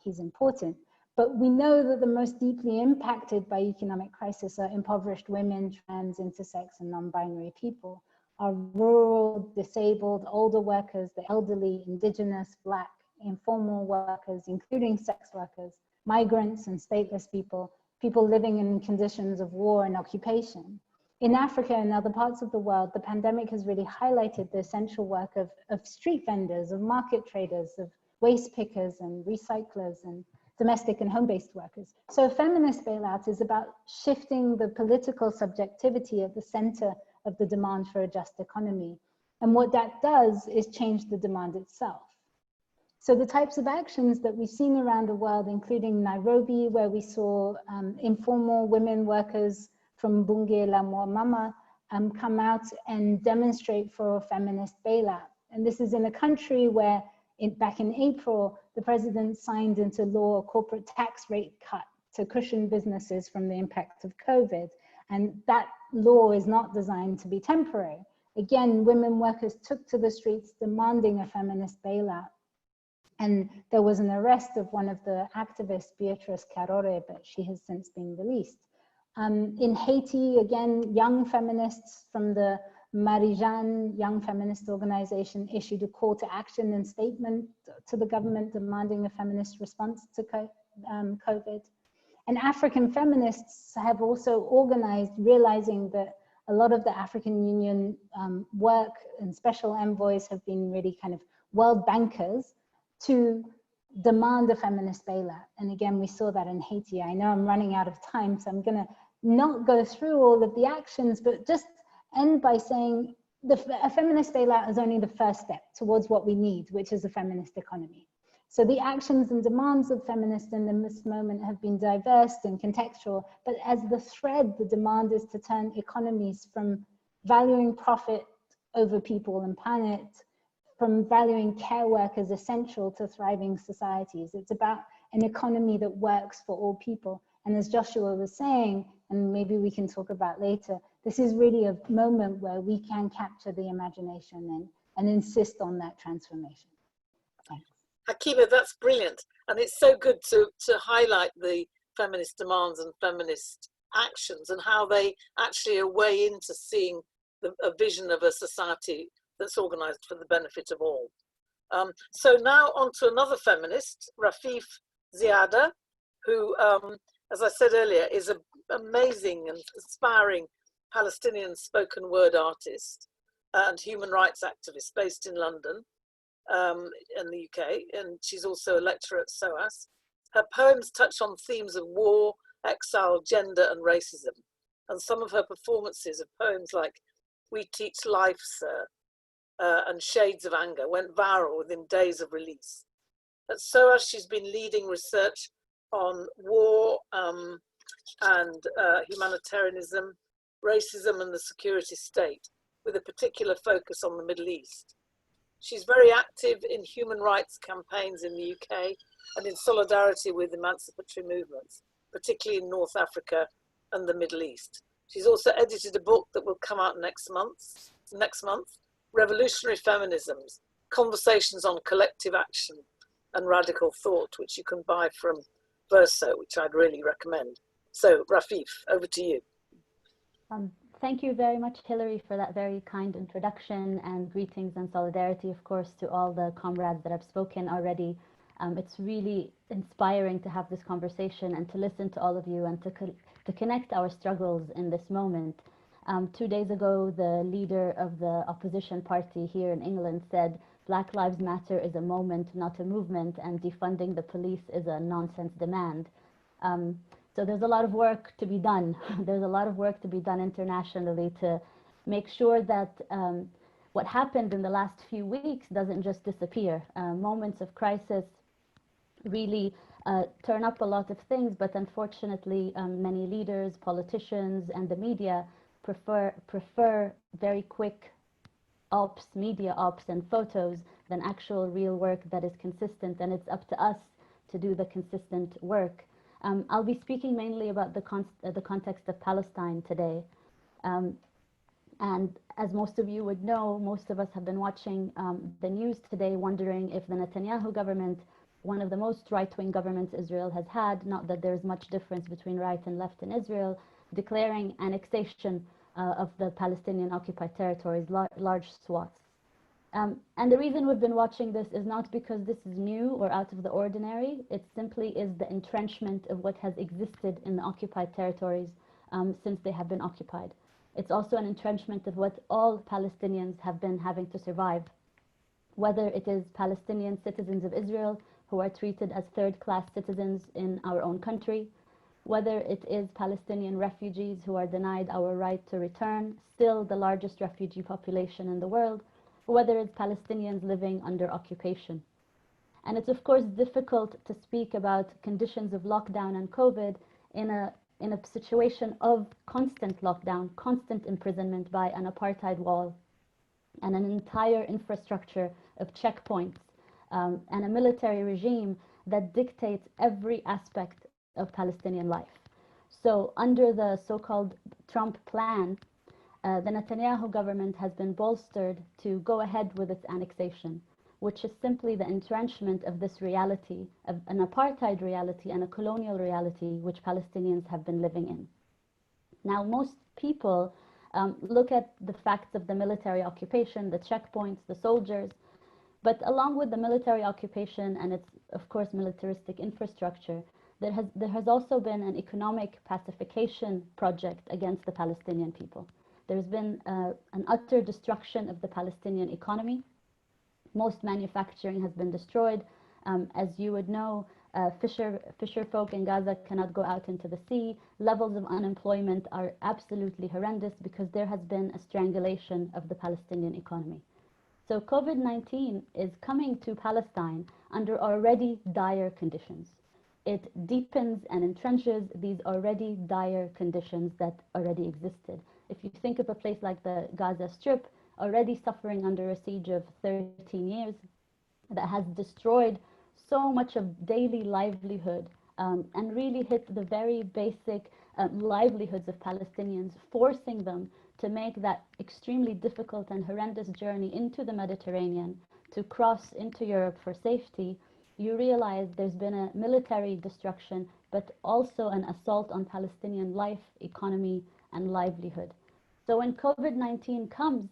he's important. But we know that the most deeply impacted by economic crisis are impoverished women, trans, intersex, and non-binary people. Our rural, disabled, older workers, the elderly, indigenous, Black, informal workers, including sex workers, migrants and stateless people, people living in conditions of war and occupation. In Africa and other parts of the world, the pandemic has really highlighted the essential work of street vendors, of market traders, of waste pickers and recyclers and domestic and home-based workers. So a feminist bailout is about shifting the political subjectivity at the center of the demand for a just economy. And what that does is change the demand itself. So the types of actions that we've seen around the world, including Nairobi, where we saw informal women workers from Bunge la Mama come out and demonstrate for a feminist bailout. And this is in a country where back in April, the president signed into law a corporate tax rate cut to cushion businesses from the impact of COVID. And that law is not designed to be temporary. again, women workers took to the streets demanding a feminist bailout. And there was an arrest of one of the activists, Beatrice Carore, but she has since been released. In Haiti, again, young feminists from the Marie-Jeanne Young Feminist Organization issued a call to action and statement to the government demanding a feminist response to COVID. And African feminists have also organized, realizing that a lot of the African Union work and special envoys have been really kind of world bankers to demand a feminist bailout. And again, we saw that in Haiti. I know I'm running out of time, so I'm gonna not go through all of the actions, but just end by saying a feminist bailout is only the first step towards what we need, which is a feminist economy. So the actions and demands of feminists in this moment have been diverse and contextual, but as the thread, the demand is to turn economies from valuing profit over people and planet, from valuing care work as essential to thriving societies. It's about an economy that works for all people. And as Joshua was saying, and maybe we can talk about later, this is really a moment where we can capture the imagination and insist on that transformation. Thanks. Hakima, that's brilliant. And it's so good to highlight the feminist demands and feminist actions and how they actually are way into seeing a vision of a society that's organized for the benefit of all. So now on to another feminist, Rafeef Ziadah, who, as I said earlier, is an amazing and aspiring Palestinian spoken word artist and human rights activist based in London, in the UK, and she's also a lecturer at SOAS. Her poems touch on themes of war, exile, gender, and racism. And some of her performances of poems like We Teach Life, Sir, and Shades of Anger went viral within days of release. At SOAS, she's been leading research on war and humanitarianism, racism, and the security state, with a particular focus on the Middle East. She's very active in human rights campaigns in the UK and in solidarity with emancipatory movements, particularly in North Africa and the Middle East. She's also edited a book that will come out next month, Revolutionary Feminisms, Conversations on Collective Action and Radical Thought, which you can buy from Verso, which I'd really recommend. So Rafeef, over to you. Thank you very much, Hilary, for that very kind introduction, and greetings and solidarity, of course, to all the comrades that have spoken already. It's really inspiring to have this conversation and to listen to all of you and to connect our struggles in this moment. 2 days ago, the leader of the opposition party here in England said, Black Lives Matter is a moment, not a movement, and defunding the police is a nonsense demand. So there's a lot of work to be done. There's a lot of work to be done internationally to make sure that what happened in the last few weeks doesn't just disappear. Moments of crisis really turn up a lot of things, but unfortunately many leaders, politicians, and the media prefer very quick ops, media ops and photos than actual real work that is consistent, and it's up to us to do the consistent work. I'll be speaking mainly about the context of Palestine today. And as most of you would know, most of us have been watching the news today, wondering if the Netanyahu government, one of the most right-wing governments Israel has had, not that there's much difference between right and left in Israel, declaring annexation of the Palestinian occupied territories, large swaths. And the reason we've been watching this is not because this is new or out of the ordinary. It simply is the entrenchment of what has existed in the occupied territories since they have been occupied. It's also an entrenchment of what all Palestinians have been having to survive, whether it is Palestinian citizens of Israel who are treated as third-class citizens in our own country, whether it is Palestinian refugees who are denied our right to return, still the largest refugee population in the world, whether it's Palestinians living under occupation. And it's of course difficult to speak about conditions of lockdown and COVID in a situation of constant lockdown, constant imprisonment by an apartheid wall and an entire infrastructure of checkpoints and a military regime that dictates every aspect of Palestinian life. So under the so-called Trump plan, The Netanyahu government has been bolstered to go ahead with its annexation, which is simply the entrenchment of this reality, of an apartheid reality and a colonial reality which Palestinians have been living in. Now, most people look at the facts of the military occupation, the checkpoints, the soldiers, but along with the military occupation and its, of course, militaristic infrastructure, there has also been an economic pacification project against the Palestinian people. There's been an utter destruction of the Palestinian economy. Most manufacturing has been destroyed. As you would know, fisher folk in Gaza cannot go out into the sea. Levels of unemployment are absolutely horrendous because there has been a strangulation of the Palestinian economy. So COVID-19 is coming to Palestine under already dire conditions. It deepens and entrenches these already dire conditions that already existed. If you think of a place like the Gaza Strip, already suffering under a siege of 13 years, that has destroyed so much of daily livelihood and really hit the very basic livelihoods of Palestinians, forcing them to make that extremely difficult and horrendous journey into the Mediterranean to cross into Europe for safety, you realize there's been a military destruction, but also an assault on Palestinian life, economy, and livelihood. So when COVID-19 comes,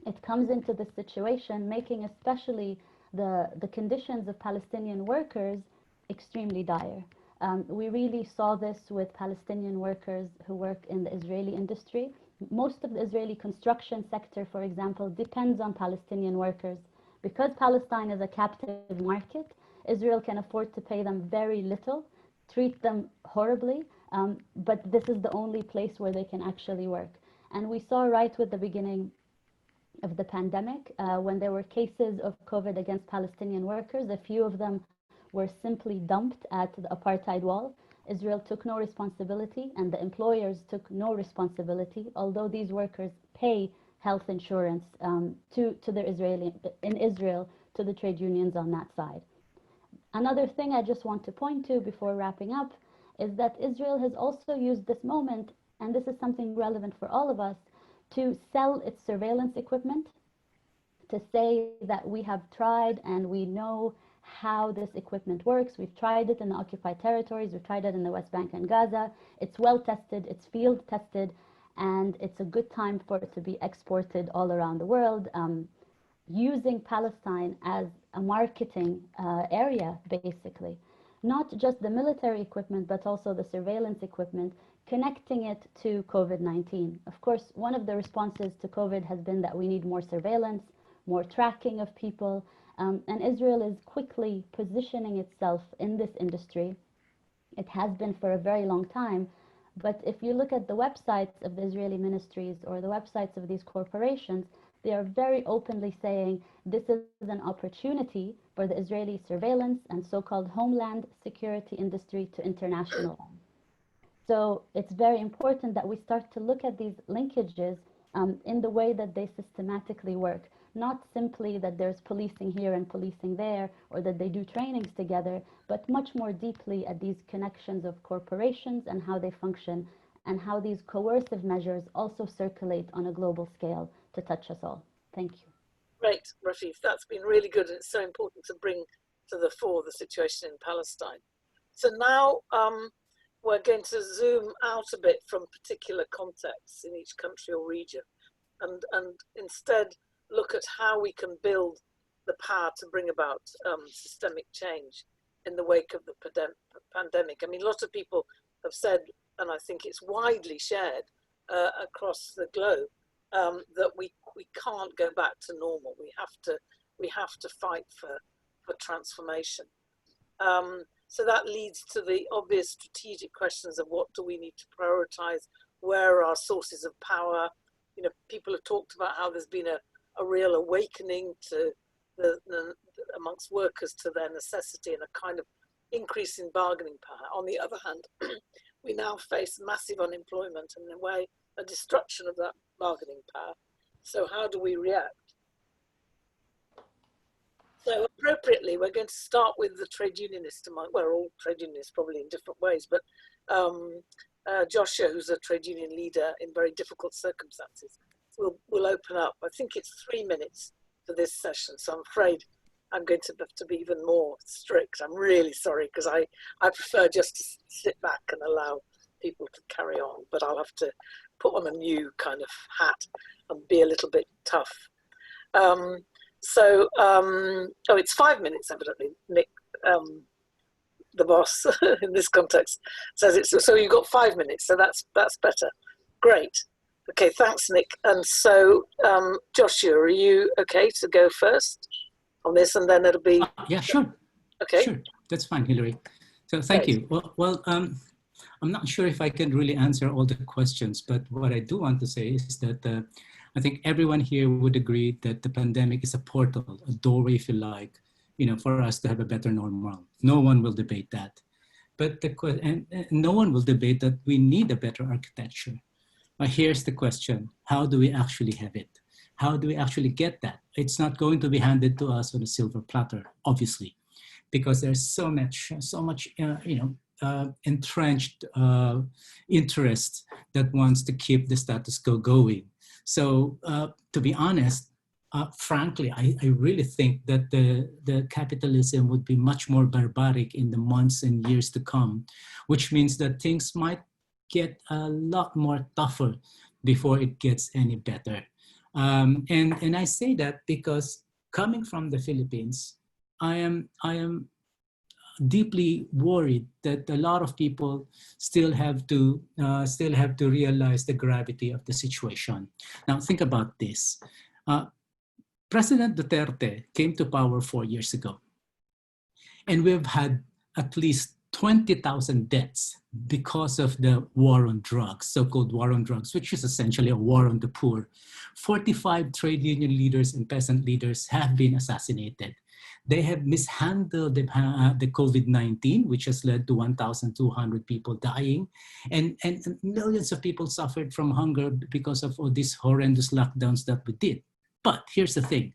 it comes into this situation, making especially the conditions of Palestinian workers extremely dire. We really saw this with Palestinian workers who work in the Israeli industry. Most of the Israeli construction sector, for example, depends on Palestinian workers. Because Palestine is a captive market, Israel can afford to pay them very little, treat them horribly, but this is the only place where they can actually work. And we saw right with the beginning of the pandemic, when there were cases of COVID against Palestinian workers, a few of them were simply dumped at the apartheid wall. Israel took no responsibility and the employers took no responsibility, although these workers pay health insurance to in Israel, to the trade unions on that side. Another thing I just want to point to before wrapping up is that Israel has also used this moment, and this is something relevant for all of us, to sell its surveillance equipment, to say that we have tried and we know how this equipment works. We've tried it in the occupied territories, we've tried it in the West Bank and Gaza. It's well tested, it's field tested, and it's a good time for it to be exported all around the world, using Palestine as a marketing area, basically. Not just the military equipment, but also the surveillance equipment, connecting it to COVID-19. Of course, one of the responses to COVID has been that we need more surveillance, more tracking of people, and Israel is quickly positioning itself in this industry. It has been for a very long time, but if you look at the websites of the Israeli ministries or the websites of these corporations, they are very openly saying this is an opportunity for the Israeli surveillance and so-called homeland security industry to internationalize. So it's very important that we start to look at these linkages in the way that they systematically work. Not simply that there's policing here and policing there, or that they do trainings together, but much more deeply at these connections of corporations and how they function, and how these coercive measures also circulate on a global scale to touch us all. Thank you. Great, Rafeef, that's been really good, and it's so important to bring to the fore the situation in Palestine. So now we're going to zoom out a bit from particular contexts in each country or region, and instead look at how we can build the power to bring about systemic change in the wake of the pandemic. I mean, lots of people have said, and I think it's widely shared across the globe, that we can't go back to normal. We have to fight for transformation. So that leads to the obvious strategic questions of what do we need to prioritize, where are our sources of power. You know, people have talked about how there's been a real awakening to amongst workers to their necessity and a kind of increase in bargaining power. On the other hand, we now face massive unemployment and in a way a destruction of that bargaining power. So how do we react? So appropriately, we're going to start with the trade unionist, well, all trade unionists probably in different ways, but Joshua, who's a trade union leader in very difficult circumstances, will open up. I think it's 3 minutes for this session, so I'm afraid I'm going to have to be even more strict. I'm really sorry, because I prefer just to sit back and allow people to carry on, but I'll have to put on a new kind of hat and be a little bit tough. Oh, it's 5 minutes, evidently. Nick, the boss in this context, says it's, so you've got 5 minutes, so that's better. Great. Okay, thanks, Nick. And so, Joshua, are you okay to go first on this, and then it'll be... yeah, sure. Okay. Sure, that's fine, Hillary. So thank you. Well, I'm not sure if I can really answer all the questions, but what I do want to say is that I think everyone here would agree that the pandemic is a portal, a doorway, if you like, for us to have a better normal. No one will debate that. But no one will debate that we need a better architecture. Here's the question: how do we actually have it? How do we actually get that? It's not going to be handed to us on a silver platter, obviously, because there's so much entrenched interest that wants to keep the status quo going. So to be honest, frankly, I really think that the capitalism would be much more barbaric in the months and years to come, which means that things might get a lot more tougher before it gets any better. And I say that because coming from the Philippines, I am deeply worried that a lot of people still have to realize the gravity of the situation. Now think about this. President Duterte came to power 4 years ago, and we've had at least 20,000 deaths because of the war on drugs, so-called war on drugs, which is essentially a war on the poor. 45 trade union leaders and peasant leaders have been assassinated. They have mishandled the COVID-19, which has led to 1,200 people dying, and millions of people suffered from hunger because of all these horrendous lockdowns that we did. But here's the thing: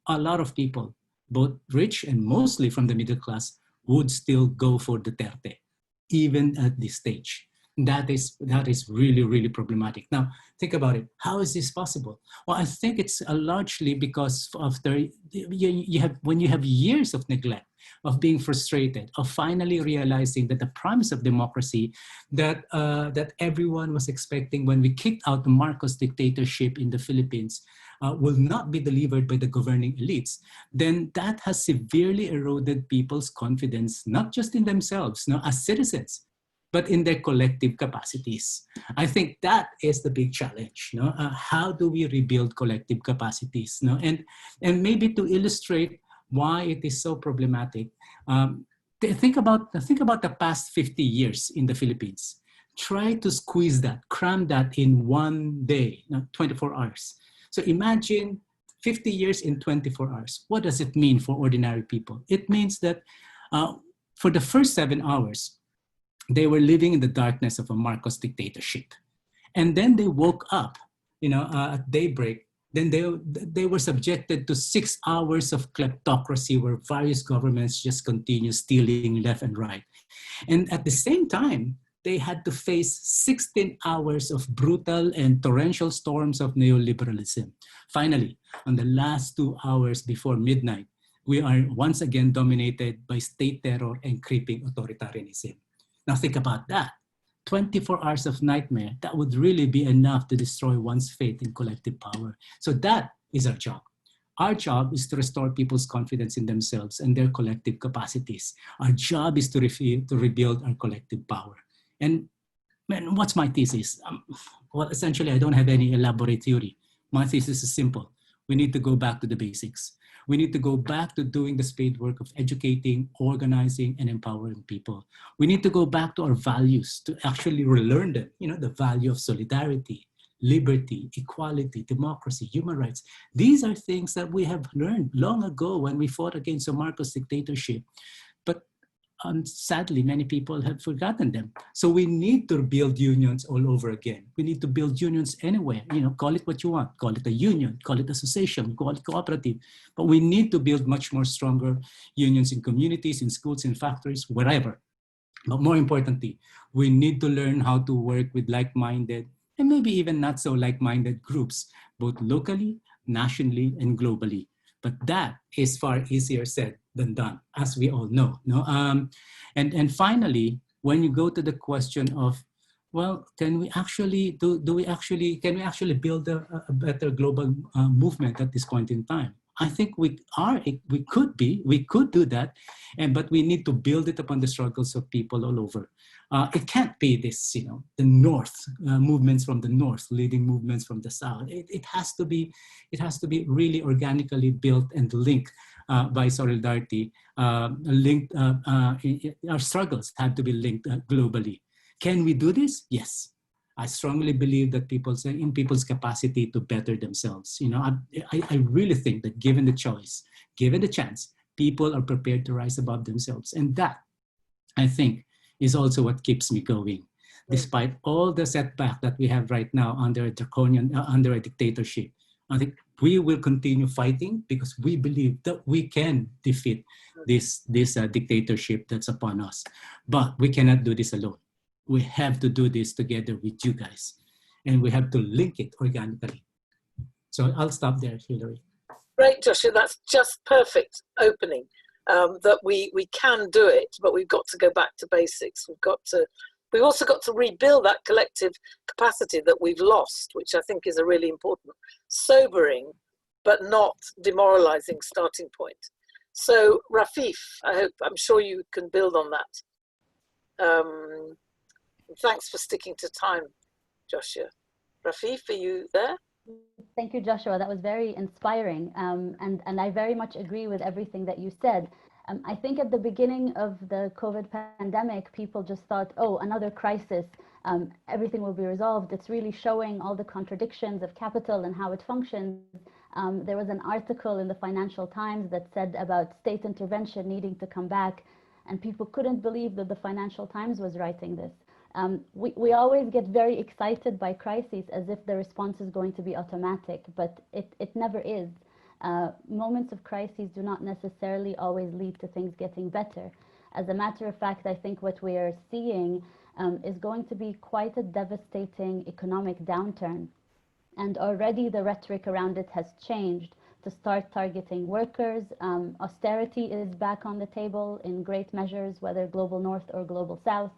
a lot of people, both rich and mostly from the middle class, would still go for Duterte, even at this stage. That is really, really problematic. Now, think about it. How is this possible? Well, I think it's largely because of when you have years of neglect, of being frustrated, of finally realizing that the promise of democracy that everyone was expecting when we kicked out the Marcos dictatorship in the Philippines will not be delivered by the governing elites, then that has severely eroded people's confidence, not just in themselves, as citizens, but in their collective capacities. I think that is the big challenge. How do we rebuild collective capacities? And maybe to illustrate why it is so problematic, think about the past 50 years in the Philippines. Try to squeeze that, cram that in one day, 24 hours. So imagine 50 years in 24 hours. What does it mean for ordinary people? It means that for the first 7 hours, they were living in the darkness of a Marcos dictatorship. And then they woke up, at daybreak. Then they were subjected to 6 hours of kleptocracy where various governments just continue stealing left and right. And at the same time, they had to face 16 hours of brutal and torrential storms of neoliberalism. Finally, on the last 2 hours before midnight, we are once again dominated by state terror and creeping authoritarianism. Now think about that. 24 hours of nightmare, that would really be enough to destroy one's faith in collective power. So that is our job. Our job is to restore people's confidence in themselves and their collective capacities. Our job is to rebuild our collective power. And what's my thesis? Well, essentially, I don't have any elaborate theory. My thesis is simple. We need to go back to the basics. We need to go back to doing the spade work of educating, organizing, and empowering people. We need to go back to our values to actually relearn them. The value of solidarity, liberty, equality, democracy, human rights. These are things that we have learned long ago when we fought against the Marcos dictatorship. But sadly, many people have forgotten them. So we need to build unions all over again. We need to build unions anywhere. Call it what you want. Call it a union, call it association, call it cooperative. But we need to build much more stronger unions in communities, in schools, in factories, wherever. But more importantly, we need to learn how to work with like-minded and maybe even not so like-minded groups, both locally, nationally, and globally. But that is far easier said than done, as we all know. No? And finally, when you go to the question of, well, can we actually can we actually build a better global movement at this point in time? I think we could do that, but we need to build it upon the struggles of people all over. It can't be this, the North, movements from the North leading movements from the South. It has to be really organically built and linked by solidarity. Our struggles have to be linked globally. Can we do this? Yes. I strongly believe that in people's capacity to better themselves. I really think that given the choice, given the chance, people are prepared to rise above themselves. And that, I think, is also what keeps me going. Despite all the setback that we have right now under a draconian, under a dictatorship, I think we will continue fighting because we believe that we can defeat this dictatorship that's upon us. But we cannot do this alone. We have to do this together with you guys, and we have to link it organically. So I'll stop there, Hillary. Great, Joshua. That's just perfect opening. That we can do it, but we've got to go back to basics. We've also got to rebuild that collective capacity that we've lost, which I think is a really important, sobering, but not demoralizing starting point. So Rafeef, I'm sure you can build on that. Thanks for sticking to time, Joshua. Rafeef, are you there? Thank you, Joshua. That was very inspiring. And I very much agree with everything that you said. I think at the beginning of the COVID pandemic, people just thought, oh, another crisis, everything will be resolved. It's really showing all the contradictions of capital and how it functions. There was an article in the Financial Times that said about state intervention needing to come back, and people couldn't believe that the Financial Times was writing this. We always get very excited by crises as if the response is going to be automatic, but it never is. Moments of crises do not necessarily always lead to things getting better. As a matter of fact, I think what we are seeing is going to be quite a devastating economic downturn. And already the rhetoric around it has changed to start targeting workers. Austerity is back on the table in great measures, whether global north or global south.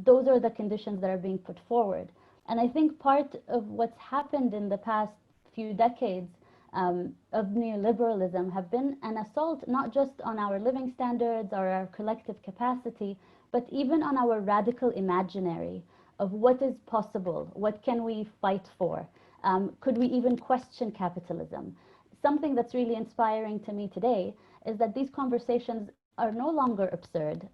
Those are the conditions that are being put forward. And I think part of what's happened in the past few decades of neoliberalism have been an assault not just on our living standards or our collective capacity, but even on our radical imaginary of what is possible, what can we fight for, could we even question capitalism? Something that's really inspiring to me today is that these conversations are no longer absurd.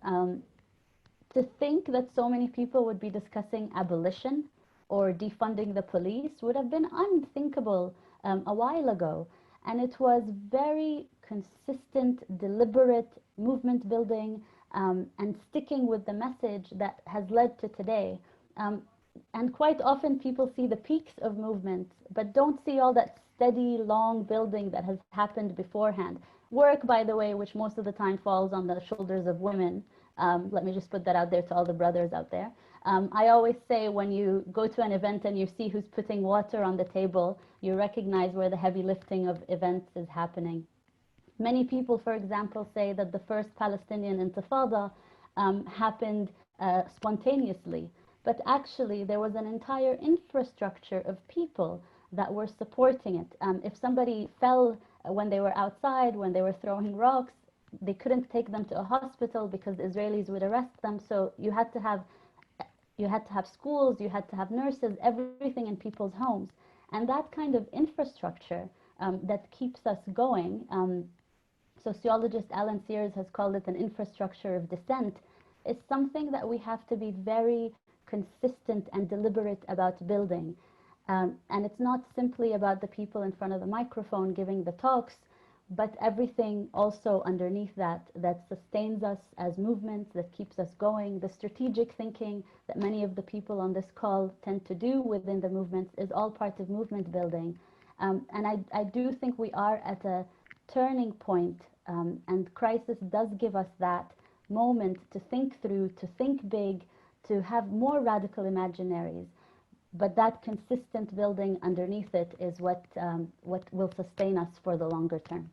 To think that so many people would be discussing abolition or defunding the police would have been unthinkable a while ago. And it was very consistent, deliberate movement building and sticking with the message that has led to today. And quite often people see the peaks of movements, but don't see all that steady, long building that has happened beforehand. Work, by the way, which most of the time falls on the shoulders of women. Let me just put that out there to all the brothers out there. I always say when you go to an event and you see who's putting water on the table, you recognize where the heavy lifting of events is happening. Many people, for example, say that the first Palestinian Intifada happened spontaneously, but actually there was an entire infrastructure of people that were supporting it. If somebody fell when they were outside, when they were throwing rocks, they couldn't take them to a hospital because the Israelis would arrest them. So you had to have schools, you had to have nurses, everything in people's homes. And that kind of infrastructure that keeps us going, sociologist Alan Sears has called it an infrastructure of dissent, is something that we have to be very consistent and deliberate about building. And it's not simply about the people in front of the microphone giving the talks, but everything also underneath that sustains us as movements, that keeps us going. The strategic thinking that many of the people on this call tend to do within the movements is all part of movement building. And I do think we are at a turning point, and crisis does give us that, moment to think through, to think big, to have more radical imaginaries. But that consistent building underneath it is what will sustain us for the longer term.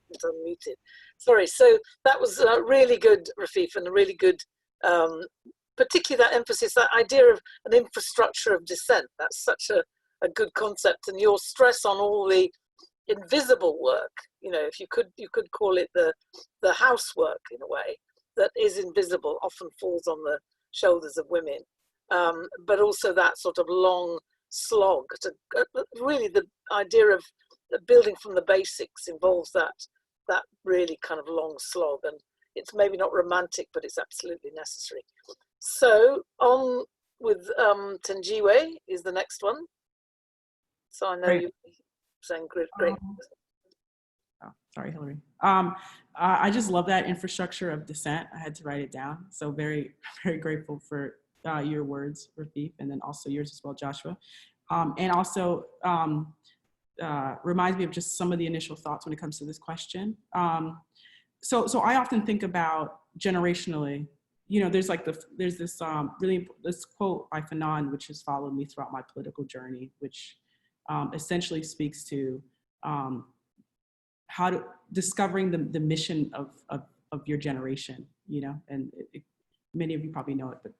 It's unmuted. Sorry, so that was really good, Rafeef, and a really good, particularly that emphasis, that idea of an infrastructure of dissent. That's such a good concept, and your stress on all the invisible work, if you could call it the housework in a way, that is invisible, often falls on the shoulders of women, but also that sort of long slog. Really, the idea of building from the basics involves that really kind of long slog, and it's maybe not romantic, but it's absolutely necessary. So on with Thenjiwe is the next one. So I know Great. you're saying great. Sorry, Hillary. I just love that infrastructure of dissent. I had to write it down. So very, very grateful for your words, Rafeef, and then also yours as well, Joshua. And also reminds me of just some of the initial thoughts when it comes to this question. So I often think about generationally, there's this quote by Fanon, which has followed me throughout my political journey, which essentially speaks to discovering the mission of your generation, and many of you probably know it, but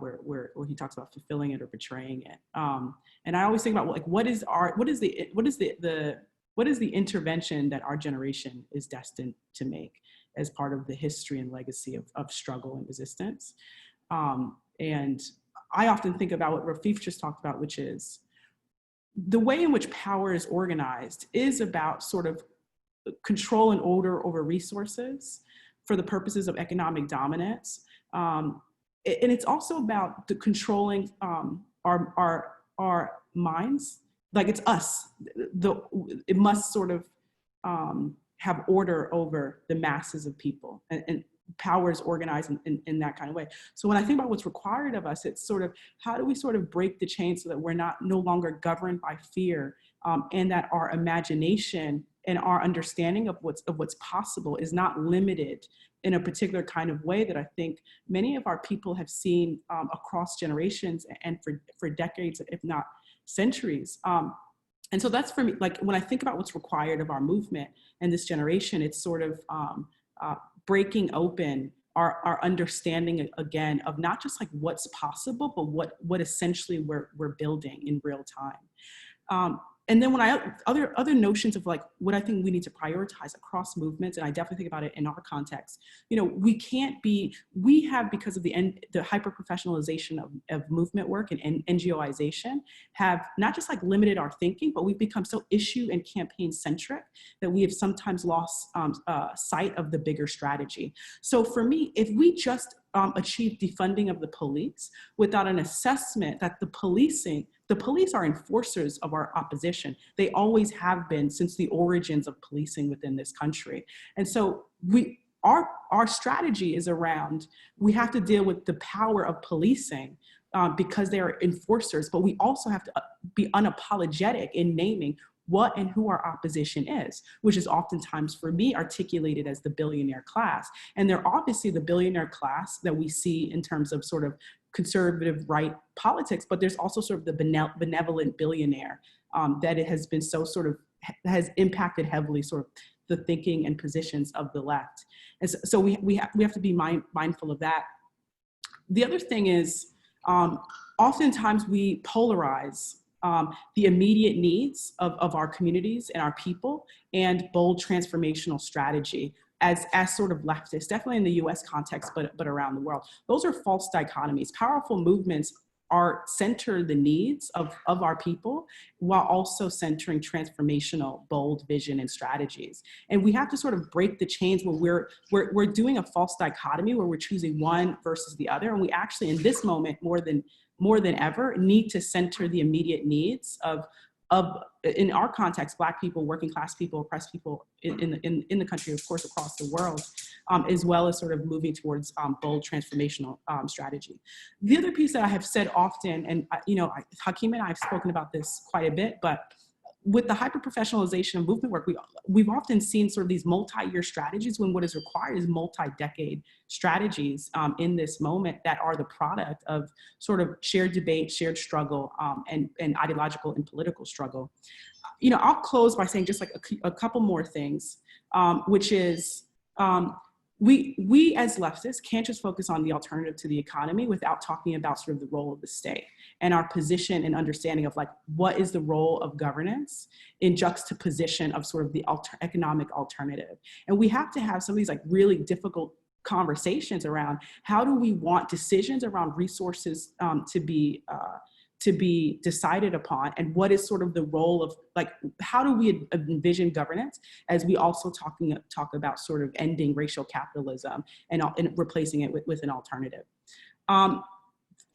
where he talks about fulfilling it or betraying it. And I always think about what is the intervention that our generation is destined to make as part of the history and legacy of struggle and resistance. And I often think about what Rafeef just talked about, which is the way in which power is organized is about sort of control and order over resources for the purposes of economic dominance. And it's also about the controlling our minds. Like it's us. It must sort of have order over the masses of people, and power is organized in that kind of way. So when I think about what's required of us, it's sort of, how do we sort of break the chain so that we're no longer governed by fear, and that our imagination and our understanding of what's possible is not limited in a particular kind of way that I think many of our people have seen across generations and for decades, if not centuries. And so that's, for me, like when I think about what's required of our movement and this generation, it's sort of breaking open our understanding again of not just like what's possible, but what essentially we're building in real time. And then when other notions of like what I think we need to prioritize across movements, and I definitely think about it in our context, we have, because of the hyper-professionalization of movement work and NGOization, have not just like limited our thinking, but we've become so issue and campaign centric that we have sometimes lost sight of the bigger strategy. So for me, if we just achieve defunding of the police without an assessment that the police are enforcers of our opposition. They always have been since the origins of policing within this country. And so our strategy is around, we have to deal with the power of policing because they are enforcers, but we also have to be unapologetic in naming what and who our opposition is, which is oftentimes, for me, articulated as the billionaire class. And they're obviously the billionaire class that we see in terms of sort of conservative right politics, but there's also sort of the benevolent billionaire that it has been has impacted heavily sort of the thinking and positions of the left. And so we have to be mindful of that. The other thing is, oftentimes we polarize the immediate needs of our communities and our people and bold transformational strategy as sort of leftists, definitely in the US context, but around the world. Those are false dichotomies. Powerful movements center the needs of our people while also centering transformational, bold vision and strategies. And we have to sort of break the chains where we're doing a false dichotomy where we're choosing one versus the other. And we actually, in this moment, more than ever, need to center the immediate needs of in our context, Black people, working class people, oppressed people in the country, of course, across the world, as well as sort of moving towards bold transformational strategy. The other piece that I have said often, and Hakima and I have spoken about this quite a bit, but with the hyper-professionalization of movement work, we've often seen sort of these multi-year strategies when what is required is multi-decade strategies in this moment that are the product of sort of shared debate, shared struggle, and ideological and political struggle. You know, I'll close by saying just like a couple more things, which is we as leftists can't just focus on the alternative to the economy without talking about sort of the role of the state and our position and understanding of like, what is the role of governance in juxtaposition of sort of the economic alternative. And we have to have some of these like really difficult conversations around how do we want decisions around resources to be decided upon, and what is sort of the role of like, how do we envision governance as we also talk about sort of ending racial capitalism and replacing it with an alternative.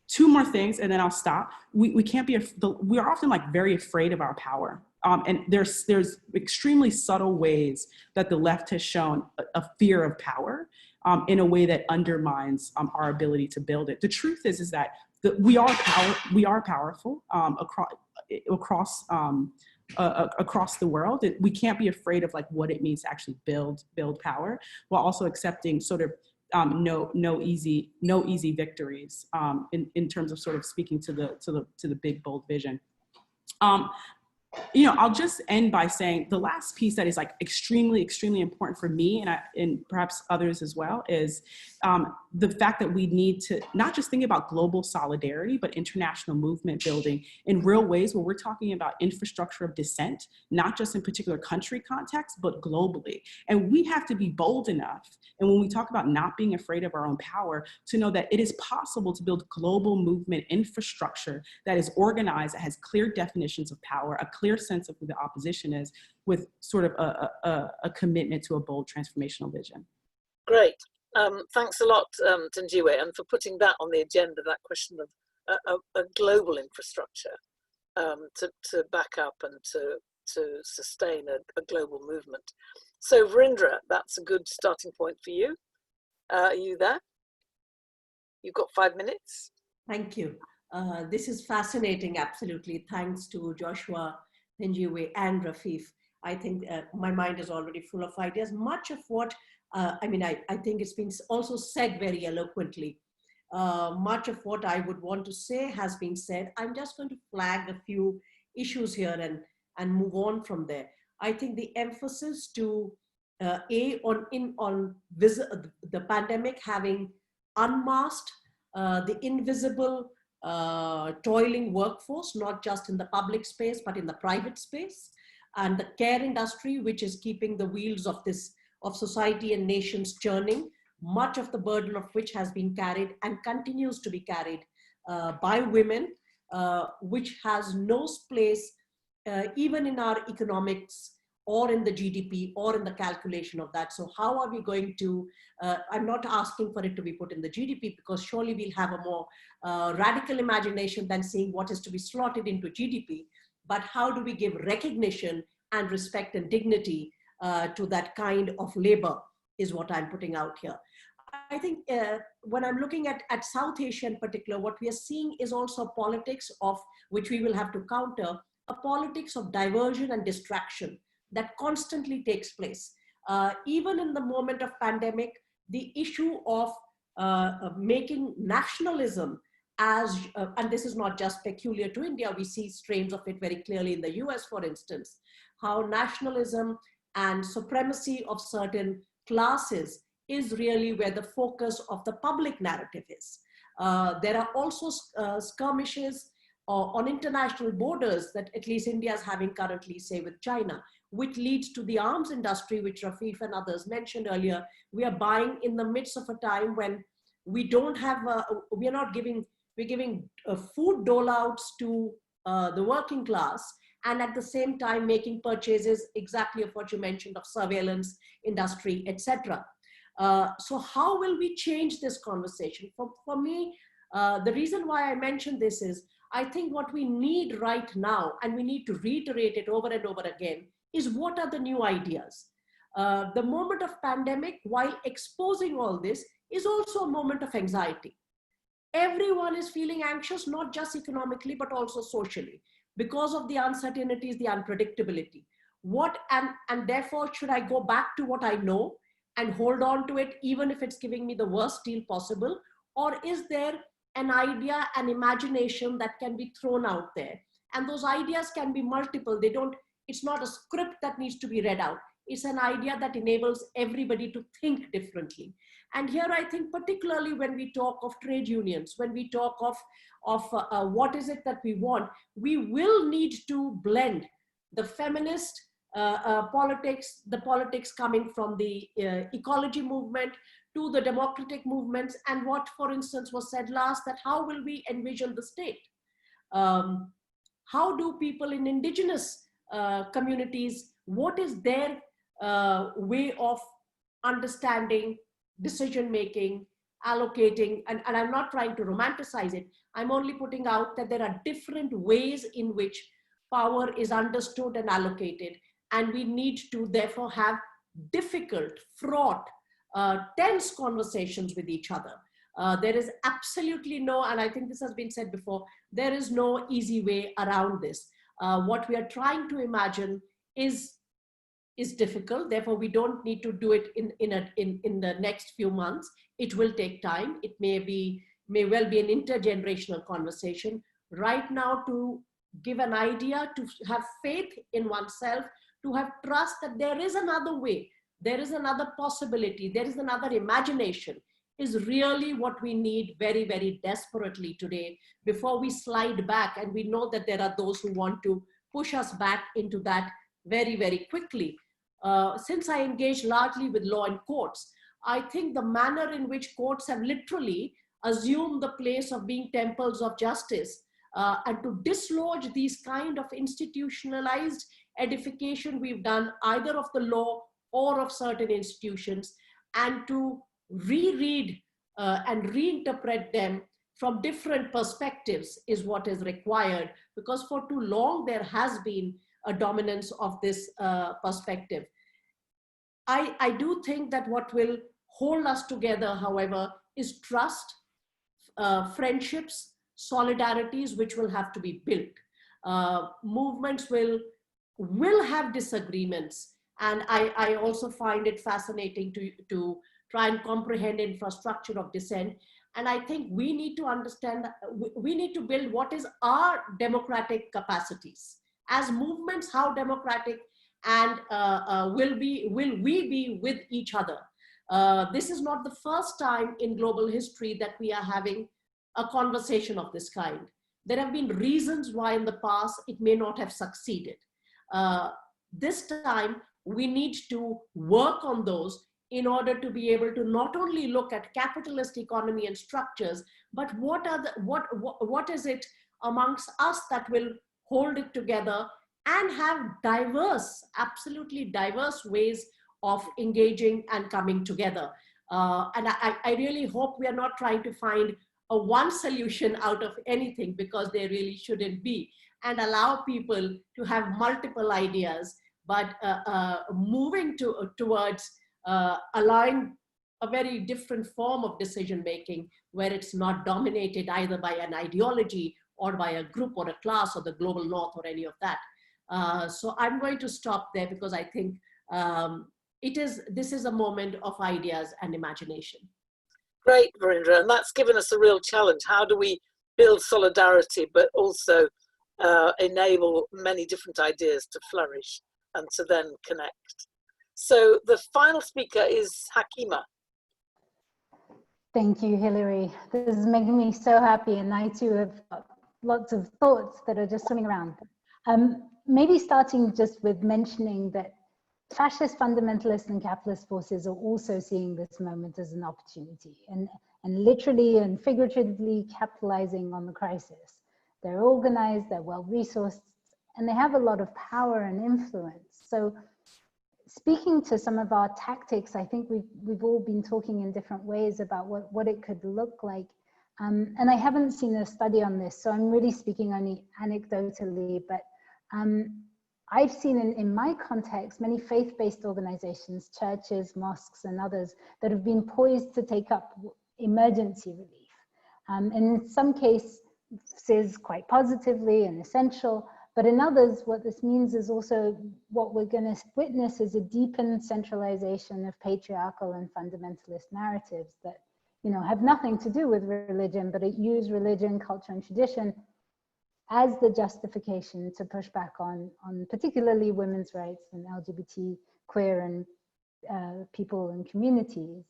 Two more things and then I'll stop. We can't be, we are often like very afraid of our power. And there's extremely subtle ways that the left has shown a fear of power in a way that undermines our ability to build it. The truth is that we are powerful across the world. We can't be afraid of like what it means to actually build power, while also accepting sort of no easy victories in terms of sort of speaking to the big bold vision. You know, I'll just end by saying the last piece that is like extremely important for me and perhaps others as well is the fact that we need to not just think about global solidarity, but international movement building in real ways where we're talking about infrastructure of dissent, not just in particular country context, but globally. And we have to be bold enough. And when we talk about not being afraid of our own power, to know that it is possible to build global movement infrastructure that is organized, that has clear definitions of power, a clear sense of who the opposition is, with sort of a commitment to a bold transformational vision. Great. Thanks a lot, Thenjiwe, and for putting that on the agenda, that question of a global infrastructure to back up and to sustain a global movement. So Vrinda, that's a good starting point for you. Are you there? You've got 5 minutes. Thank you. This is fascinating, absolutely. Thanks to Josua, Thenjiwe, and Rafeef. I think my mind is already full of ideas. Much of what, I think it's been also said very eloquently. Much of what I would want to say has been said. I'm just going to flag a few issues here and move on from there. I think the emphasis to on the pandemic having unmasked the invisible toiling workforce, not just in the public space, but in the private space, and the care industry, which is keeping the wheels of society and nations churning, much of the burden of which has been carried and continues to be carried by women, which has no place even in our economics or in the GDP or in the calculation of that. So how are we going to, I'm not asking for it to be put in the GDP, because surely we'll have a more radical imagination than seeing what is to be slotted into GDP, but how do we give recognition and respect and dignity to that kind of labor is what I'm putting out here. I think when I'm looking at South Asia in particular, what we are seeing is also politics of, which we will have to counter, a politics of diversion and distraction that constantly takes place. Even in the moment of pandemic, the issue of making nationalism as, and this is not just peculiar to India, we see strains of it very clearly in the US, for instance, how nationalism and supremacy of certain classes is really where the focus of the public narrative is. There are also skirmishes on international borders that at least India is having currently, say, with China, which leads to the arms industry, which Rafeef and others mentioned earlier. We are buying in the midst of a time when we don't have, we're giving food dole-outs to the working class, and at the same time making purchases exactly of what you mentioned of surveillance industry, etc. So how will we change this conversation? For me, the reason why I mentioned this is, I think what we need right now, and we need to reiterate it over and over again, is what are the new ideas? The moment of pandemic, while exposing all this, is also a moment of anxiety. Everyone is feeling anxious, not just economically, but also socially. because of the uncertainties, the unpredictability. And therefore, should I go back to what I know and hold on to it, even if it's giving me the worst deal possible? Or is there an idea, an imagination that can be thrown out there? And those ideas can be multiple. It's not a script that needs to be read out. It's an idea that enables everybody to think differently. And here I think particularly when we talk of trade unions, when we talk of what is it that we want, we will need to blend the feminist politics, the politics coming from the ecology movement to the democratic movements, and what, for instance, was said last, that how will we envision the state? How do people in indigenous communities, what is their way of understanding, decision-making, allocating, and I'm not trying to romanticize it, I'm only putting out that there are different ways in which power is understood and allocated, and we need to therefore have difficult, fraught, tense conversations with each other. There is absolutely no, and I think this has been said before, there is no easy way around this. What we are trying to imagine is difficult. Therefore, we don't need to do it in the next few months. It will take time. It may well be an intergenerational conversation. Right now, to give an idea, to have faith in oneself, to have trust that there is another way, there is another possibility, there is another imagination, is really what we need very, very desperately today before we slide back. And we know that there are those who want to push us back into that very, very quickly. Since I engage largely with law and courts, I think the manner in which courts have literally assumed the place of being temples of justice, and to dislodge these kind of institutionalized edification we've done either of the law or of certain institutions, and to reread and reinterpret them from different perspectives is what is required, because for too long there has been a dominance of this perspective. I do think that what will hold us together, however, is trust, friendships, solidarities, which will have to be built. Movements will have disagreements. And I also find it fascinating to try and comprehend infrastructure of dissent. And I think we need to understand that we need to build what is our democratic capacities. As movements, how democratic and will we be with each other? This is not the first time in global history that we are having a conversation of this kind. There have been reasons why in the past it may not have succeeded. This time we need to work on those in order to be able to not only look at capitalist economy and structures, but what is it amongst us that will hold it together and have diverse, absolutely diverse ways of engaging and coming together. And I really hope we are not trying to find a one solution out of anything, because there really shouldn't be, and allow people to have multiple ideas, but moving towards allowing a very different form of decision-making where it's not dominated either by an ideology or by a group or a class or the global north or any of that. So I'm going to stop there, because I think this is a moment of ideas and imagination. Great, Vrinda, and that's given us a real challenge. How do we build solidarity, but also enable many different ideas to flourish and to then connect? So the final speaker is Hakima. Thank you, Hilary. This is making me so happy, and I too have got lots of thoughts that are just swimming around. Maybe starting just with mentioning that fascist, fundamentalist, and capitalist forces are also seeing this moment as an opportunity, and literally and figuratively capitalizing on the crisis. They're organized, they're well-resourced, and they have a lot of power and influence. So speaking to some of our tactics, I think we've all been talking in different ways about what it could look like. And I haven't seen a study on this, so I'm really speaking only anecdotally, but I've seen in my context many faith-based organizations, churches, mosques, and others that have been poised to take up emergency relief. In some cases, quite positively and essential, But in others, what this means is also what we're going to witness is a deepened centralization of patriarchal and fundamentalist narratives that, you know, have nothing to do with religion, but it use religion, culture, and tradition as the justification to push back on particularly women's rights and LGBT, queer, and people and communities.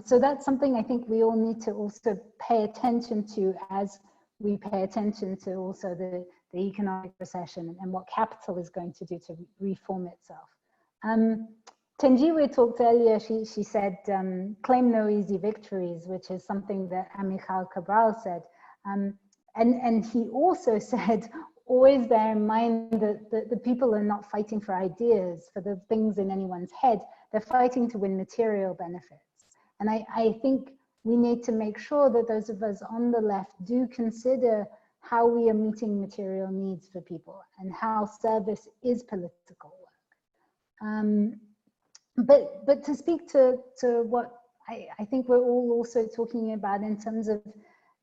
So that's something I think we all need to also pay attention to as we pay attention to also the economic recession and what capital is going to do to reform itself. Thenjiwe talked earlier, she said, claim no easy victories, which is something that Amichal Cabral said. And he also said, always bear in mind that the people are not fighting for ideas, for the things in anyone's head, they're fighting to win material benefits. And I think we need to make sure that those of us on the left do consider how we are meeting material needs for people and how service is political work. But to speak to what I think we're all also talking about in terms of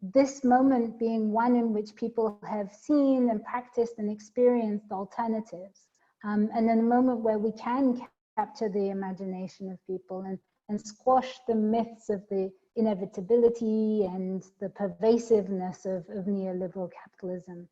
this moment being one in which people have seen and practiced and experienced alternatives, and in a moment where we can capture the imagination of people and squash the myths of the inevitability and the pervasiveness of neoliberal capitalism,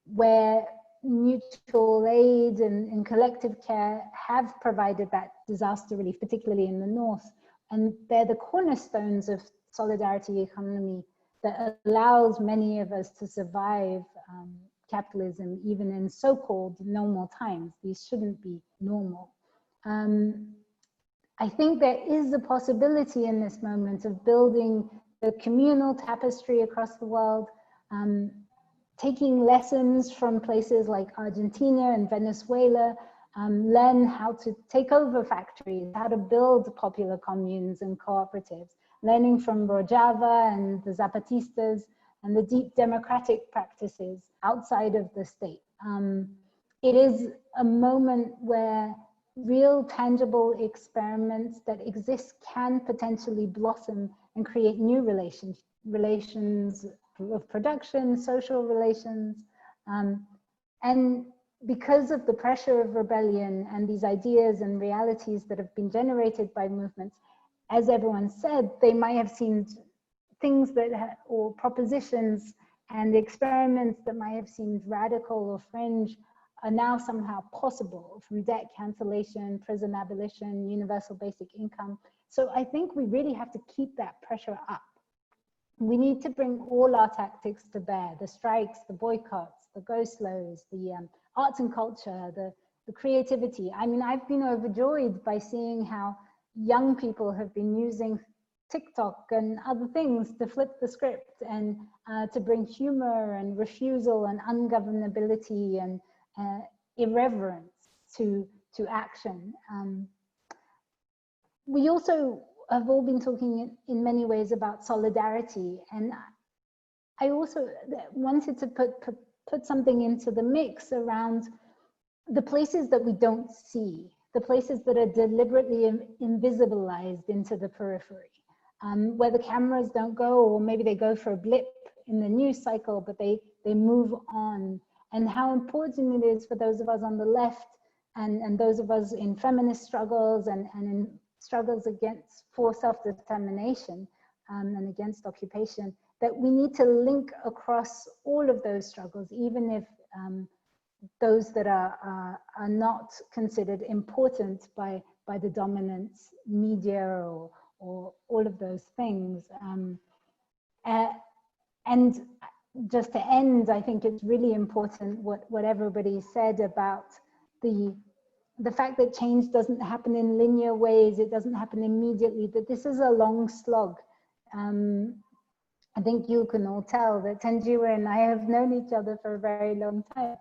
where mutual aid and collective care have provided that disaster relief, particularly in the North, and they're the cornerstones of solidarity economy that allows many of us to survive capitalism even in so-called normal times. These shouldn't be normal. I think there is a possibility in this moment of building the communal tapestry across the world, taking lessons from places like Argentina and Venezuela, learn how to take over factories, how to build popular communes and cooperatives, learning from Rojava and the Zapatistas and the deep democratic practices outside of the state. It is a moment where real tangible experiments that exist can potentially blossom and create new relations of production, social relations. And because of the pressure of rebellion and these ideas and realities that have been generated by movements, as everyone said, they might have seemed things that, or propositions and experiments that might have seemed radical or fringe are now somehow possible, from debt cancellation, prison abolition, universal basic income. So I think we really have to keep that pressure up. We need to bring all our tactics to bear, the strikes, the boycotts, the go-slows, the arts and culture, the creativity. I mean, I've been overjoyed by seeing how young people have been using TikTok and other things to flip the script and to bring humor and refusal and ungovernability and irreverence to action. We also have all been talking in many ways about solidarity, and I also wanted to put something into the mix around the places that we don't see, the places that are deliberately invisibilized into the periphery, where the cameras don't go, or maybe they go for a blip in the news cycle, but they move on. And how important it is for those of us on the left and those of us in feminist struggles and in struggles for self-determination and against occupation, that we need to link across all of those struggles, even if those that are not considered important by the dominant media or all of those things. And just to end, I think it's really important what everybody said about the fact that change doesn't happen in linear ways, it doesn't happen immediately, that this is a long slog. I think you can all tell that Thenjiwe and I have known each other for a very long time.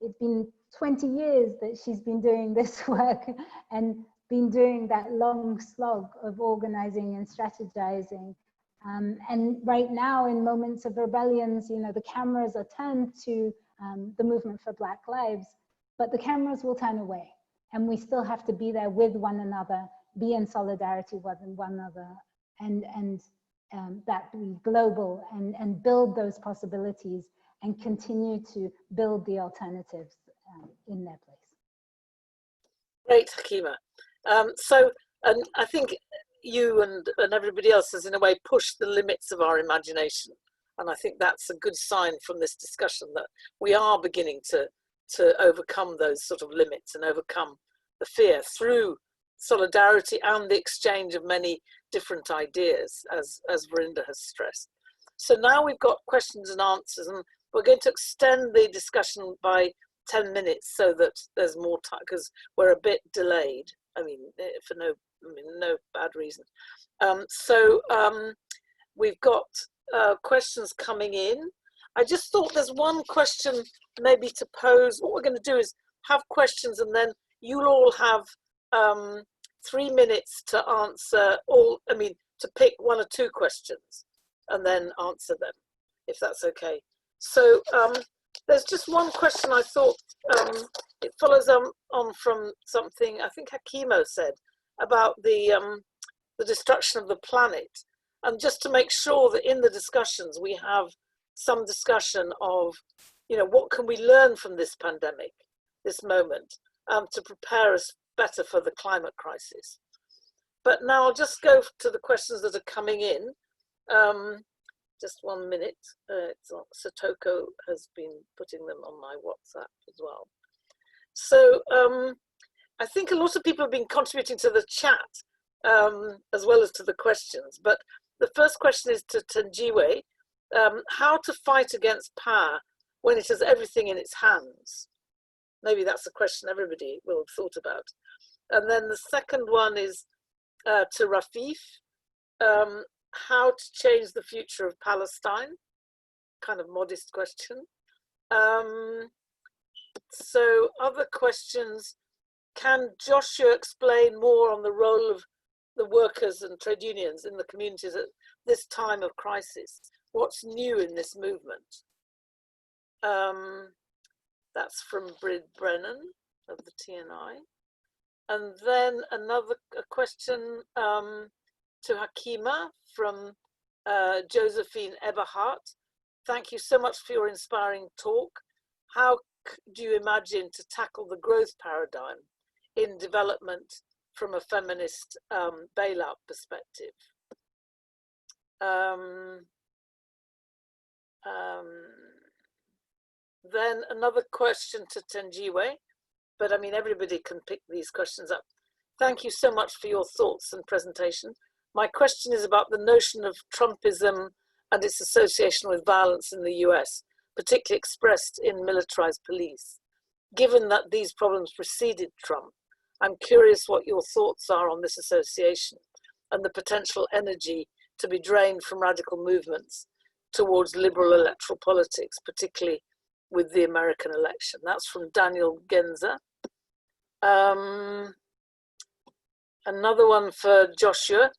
It's been 20 years that she's been doing this work and been doing that long slog of organizing and strategizing. And right now, in moments of rebellions, you know, the cameras are turned to the movement for Black Lives, but the cameras will turn away, and we still have to be there with one another, be in solidarity with one another, and that be global and build those possibilities and continue to build the alternatives in their place. Great, Hakima. And I think you and everybody else has in a way pushed the limits of our imagination. And I think that's a good sign from this discussion that we are beginning to overcome those sort of limits and overcome the fear through solidarity and the exchange of many different ideas, as Vrinda has stressed. So now we've got questions and answers, and we're going to extend the discussion by 10 minutes so that there's more time, because we're a bit delayed. I mean, for no bad reason. We've got questions coming in. I just thought there's one question maybe to pose. What we're going to do is have questions, and then you'll all have 3 minutes to answer to pick 1 or 2 questions and then answer them, if that's okay. So there's just one question I thought, it follows on from something I think Hakima said about the destruction of the planet. And just to make sure that in the discussions we have some discussion of, what can we learn from this pandemic, this moment, to prepare us better for the climate crisis. But now I'll just go to the questions that are coming in. Just 1 minute. Satoko has been putting them on my WhatsApp as well. So I think a lot of people have been contributing to the chat as well as to the questions. But the first question is to Thenjiwe. How to fight against power when it has everything in its hands? Maybe that's a question everybody will have thought about. And then the second one is to Rafeef. How to change the future of Palestine? Kind of modest question. So other questions. Can Joshua explain more on the role of the workers and trade unions in the communities at this time of crisis? What's new in this movement? That's from Brennan of the TNI. And then another question to Hakima from Josephine Eberhardt. Thank you so much for your inspiring talk. How do you imagine to tackle the growth paradigm in development from a feminist bailout perspective? Then another question to Thenjiwe, but I mean, everybody can pick these questions up. Thank you so much for your thoughts and presentation. My question is about the notion of Trumpism and its association with violence in the US, particularly expressed in militarized police. Given that these problems preceded Trump, I'm curious what your thoughts are on this association and the potential energy to be drained from radical movements towards liberal electoral politics, particularly with the American election. That's from Daniel Genza. Another one for Joshua,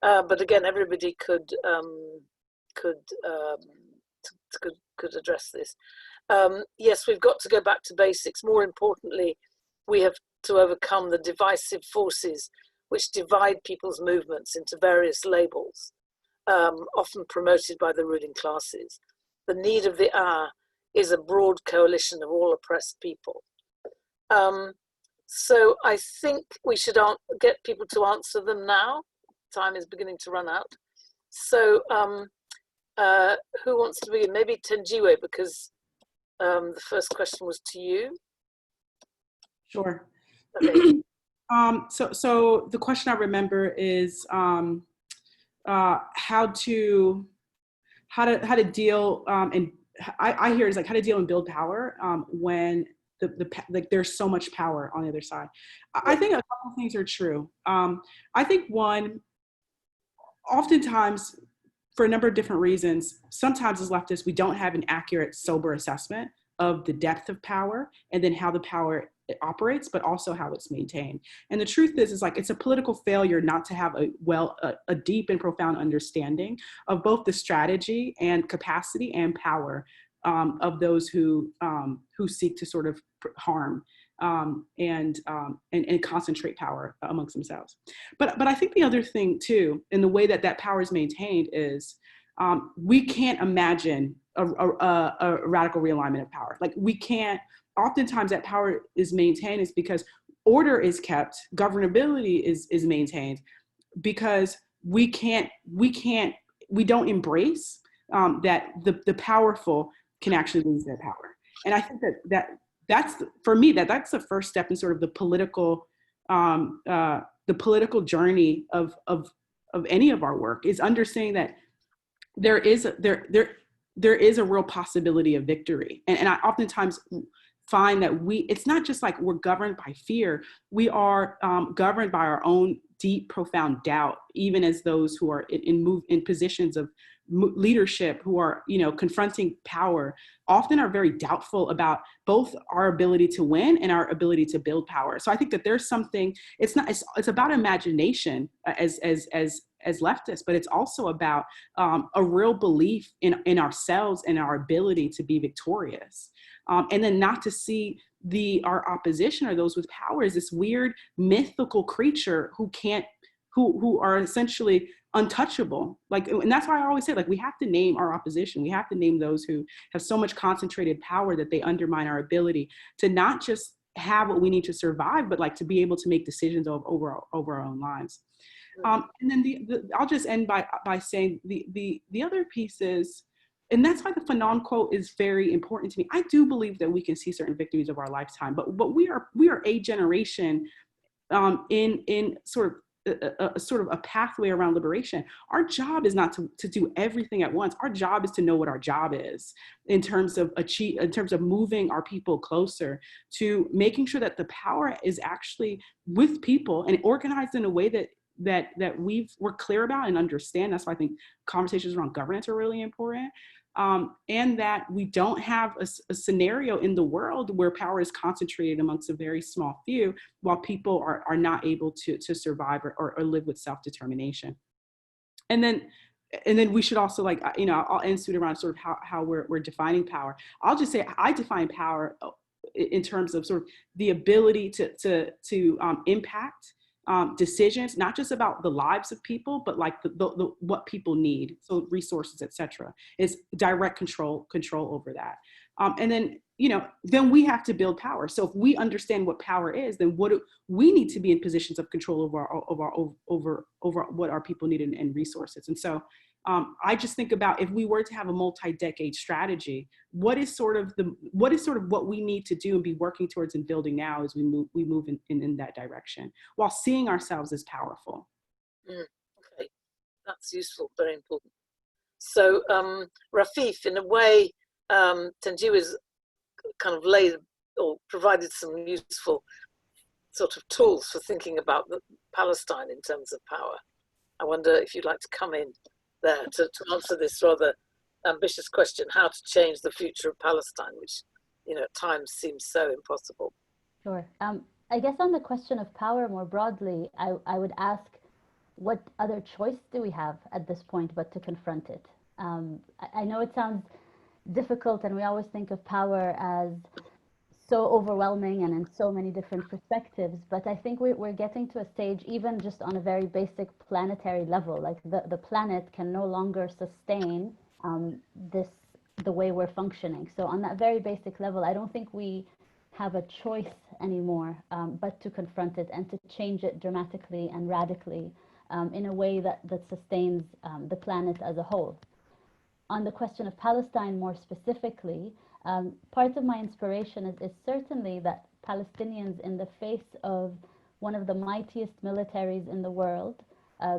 but again, everybody could address this. Yes, we've got to go back to basics. More importantly, we have to overcome the divisive forces which divide people's movements into various labels, often promoted by the ruling classes. The need of the hour is a broad coalition of all oppressed people. So I think we should get people to answer them now. Time is beginning to run out. So who wants to begin? Maybe Thenjiwe, because the first question was to you. Sure. Okay. So the question I remember is how to deal and I hear is like how to deal and build power when like there's so much power on the other side. I think a couple of things are true. I think one, oftentimes for a number of different reasons, sometimes as leftists, we don't have an accurate, sober assessment of the depth of power and then how the power operates, but also how it's maintained. And the truth is like, it's a political failure not to have a deep and profound understanding of both the strategy and capacity and power of those who seek to sort of harm and concentrate power amongst themselves. But I think the other thing too, in the way that power is maintained is we can't imagine a radical realignment of power. Like we can't, oftentimes that power is maintained is because order is kept, governability is maintained, because we don't embrace that the powerful can actually lose their power. And I think that's for me, that's the first step in sort of the political journey of any of our work, is understanding that there is a real possibility of victory. And I oftentimes find that it's not just like we're governed by fear, we are governed by our own deep, profound doubt, even as those who are in positions of leadership, who are, confronting power, often are very doubtful about both our ability to win and our ability to build power. So I think that there's something, it's about imagination as leftists, but it's also about a real belief in ourselves and our ability to be victorious. And then not to see our opposition or those with power as this weird mythical creature who are essentially untouchable. And that's why I always say, we have to name our opposition. We have to name those who have so much concentrated power that they undermine our ability to not just have what we need to survive, but to be able to make decisions over our own lives. And then I'll just end by saying the other piece is, and that's why the Fanon quote is very important to me. I do believe that we can see certain victories of our lifetime, but we are a generation in sort of a pathway around liberation. Our job is not to do everything at once. Our job is to know what our job is in terms of moving our people closer to making sure that the power is actually with people and organized in a way that we're clear about and understand. That's why I think conversations around governance are really important. And that we don't have a scenario in the world where power is concentrated amongst a very small few, while people are not able to survive or live with self-determination. And then we should also, I'll end soon around sort of how we're defining power. I'll just say I define power in terms of sort of the ability to impact decisions, not just about the lives of people, but what people need, so resources, etc. Is direct control over that. And then then we have to build power. So if we understand what power is, then we need to be in positions of control over what our people need and resources. And so I just think about, if we were to have a multi-decade strategy, what is sort of what we need to do and be working towards and building now as we move in that direction, while seeing ourselves as powerful. Okay, that's useful, very important. So Rafeef, in a way, Thenjiwe has kind of laid or provided some useful sort of tools for thinking about Palestine in terms of power. I wonder if you'd like to come in there to answer this rather ambitious question, how to change the future of Palestine, which at times seems so impossible. Sure. I guess on the question of power more broadly, I would ask, what other choice do we have at this point but to confront it? I know it sounds difficult, and we always think of power as so overwhelming and in so many different perspectives, but I think we're getting to a stage, even just on a very basic planetary level, like the planet can no longer sustain the way we're functioning. So on that very basic level, I don't think we have a choice anymore but to confront it and to change it dramatically and radically in a way that sustains the planet as a whole. On the question of Palestine more specifically, part of my inspiration is certainly that Palestinians, in the face of one of the mightiest militaries in the world,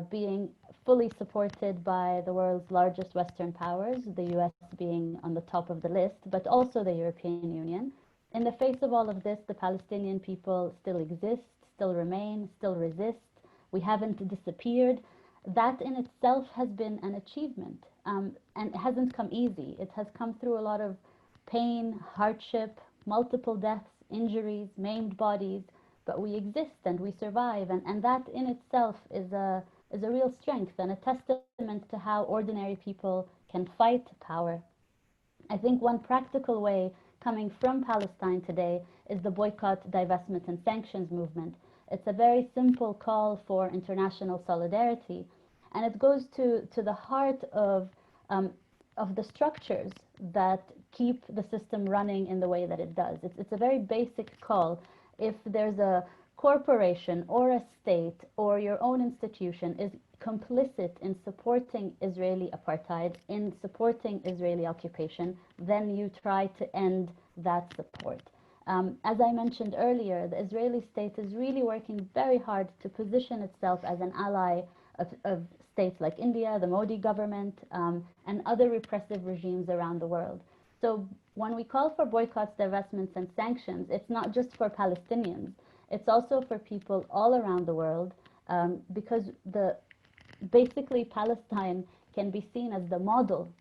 being fully supported by the world's largest Western powers, the US being on the top of the list, but also the European Union. In the face of all of this, the Palestinian people still exist, still remain, still resist. We haven't disappeared. That in itself has been an achievement, and it hasn't come easy. It has come through a lot of pain, hardship, multiple deaths, injuries, maimed bodies, but we exist and we survive, and that in itself is a real strength and a testament to how ordinary people can fight power. I think one practical way coming from Palestine today is the Boycott, Divestment, and Sanctions movement. It's a very simple call for international solidarity, and it goes to the heart of of the structures that keep the system running in the way that it does. It's a very basic call. If there's a corporation or a state or your own institution is complicit in supporting Israeli apartheid, in supporting Israeli occupation, then you try to end that support. As I mentioned earlier, the Israeli state is really working very hard to position itself as an ally of states like India, the Modi government, and other repressive regimes around the world. So when we call for boycotts, divestments, and sanctions, it's not just for Palestinians, it's also for people all around the world, because basically Palestine can be seen as the model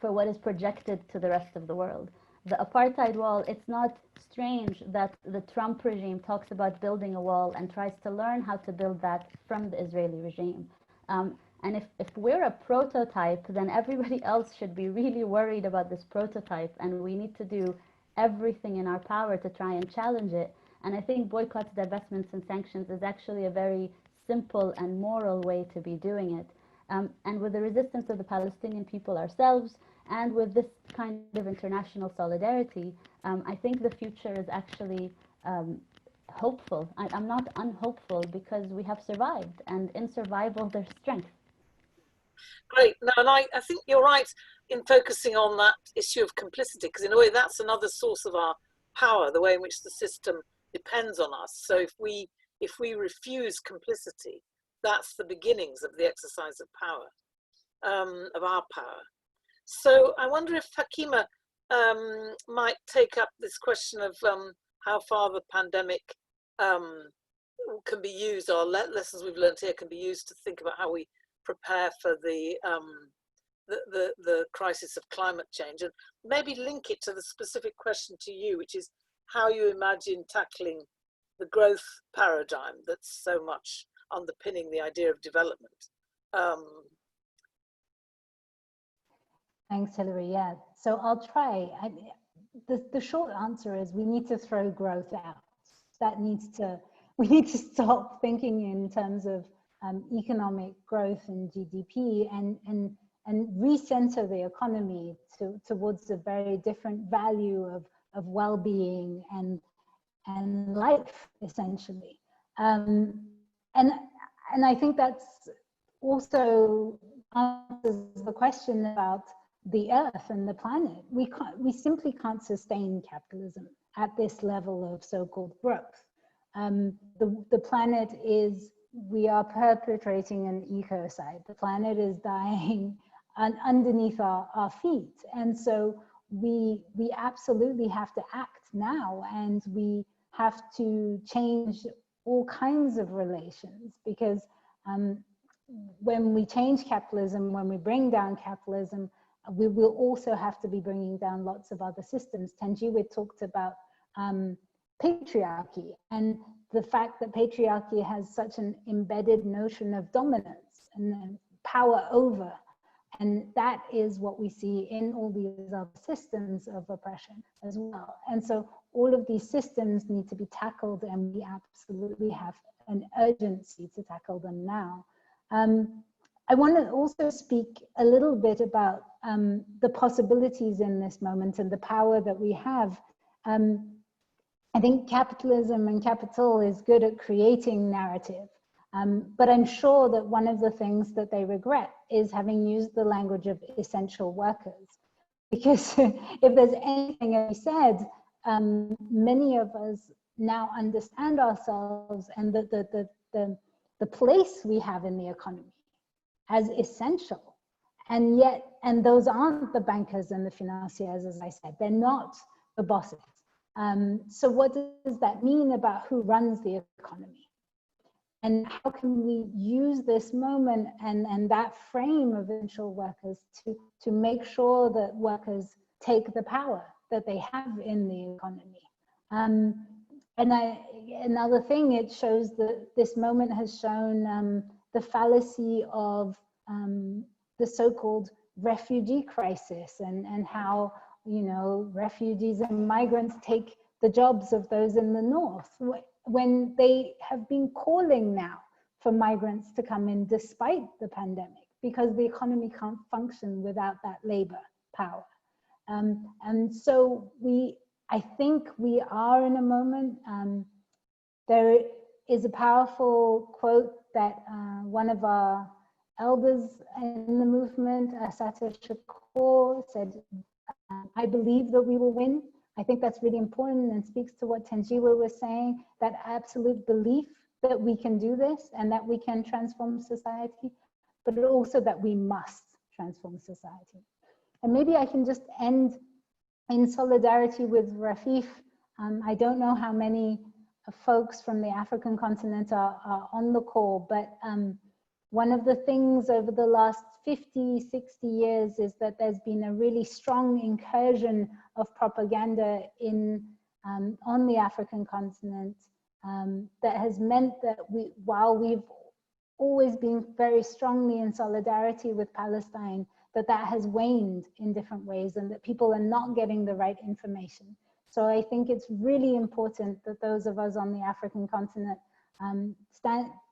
for what is projected to the rest of the world. The apartheid wall, it's not strange that the Trump regime talks about building a wall and tries to learn how to build that from the Israeli regime. And if we're a prototype, then everybody else should be really worried about this prototype, and we need to do everything in our power to try and challenge it. And I think boycotts, divestments, and sanctions is actually a very simple and moral way to be doing it. And with the resistance of the Palestinian people ourselves, and with this kind of international solidarity, I think the future is actually hopeful. I'm not unhopeful, because we have survived, and in survival there's strength. Great. No, and I think you're right in focusing on that issue of complicity, because in a way that's another source of our power, the way in which the system depends on us. So if we refuse complicity, that's the beginnings of the exercise of power, of our power. So I wonder if Hakima might take up this question of how far the pandemic can be used, or lessons we've learned here can be used to think about how we prepare for the crisis of climate change, and maybe link it to the specific question to you, which is how you imagine tackling the growth paradigm that's so much underpinning the idea of development. Thanks, Hilary. Yeah, so I'll try. The short answer is we need to throw growth out. We need to stop thinking in terms of economic growth and GDP and recenter the economy towards a very different value of well-being and life, essentially. And I think that's also answers the question about the earth and the planet. We simply can't sustain capitalism at this level of so-called growth. The planet we are perpetrating an ecocide. The planet is dying underneath our feet. And so we absolutely have to act now, and we have to change all kinds of relations, because when we change capitalism, when we bring down capitalism, we will also have to be bringing down lots of other systems. Thenjiwe talked about patriarchy, and the fact that patriarchy has such an embedded notion of dominance and power over. And that is what we see in all these other systems of oppression as well. And so all of these systems need to be tackled, and we absolutely have an urgency to tackle them now. I want to also speak a little bit about the possibilities in this moment and the power that we have. I think capitalism and capital is good at creating narrative, but I'm sure that one of the things that they regret is having used the language of essential workers. Because if there's anything to be said, many of us now understand ourselves and the place we have in the economy as essential. And yet, and those aren't the bankers and the financiers, as I said, they're not the bosses. So what does that mean about who runs the economy? And how can we use this moment and that frame of essential workers to make sure that workers take the power that they have in the economy? Another thing, it shows that this moment has shown the fallacy of the so-called refugee crisis and how, you know, refugees and migrants take the jobs of those in the north, when they have been calling now for migrants to come in despite the pandemic. because the economy can't function without that labor power. And so I think we are in a moment, there is a powerful quote that one of our elders in the movement, Assata Shakur, said, I believe that we will win. I think that's really important and speaks to what Thenjiwe was saying, that absolute belief that we can do this and that we can transform society, but also that we must transform society. And maybe I can just end in solidarity with Rafeef. I don't know how many folks from the African continent are on the call, but one of the things over the last 50, 60 years is that there's been a really strong incursion of propaganda on the African continent that has meant that while we've always been very strongly in solidarity with Palestine, that has waned in different ways and that people are not getting the right information. So I think it's really important that those of us on the African continent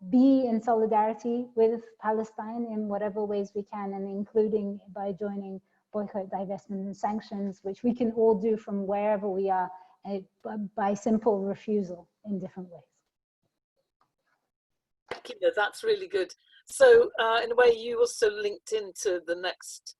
be in solidarity with Palestine in whatever ways we can, and including by joining Boycott, Divestment and Sanctions, which we can all do from wherever we are by simple refusal in different ways. Hakima, that's really good. So in a way, you also linked into the next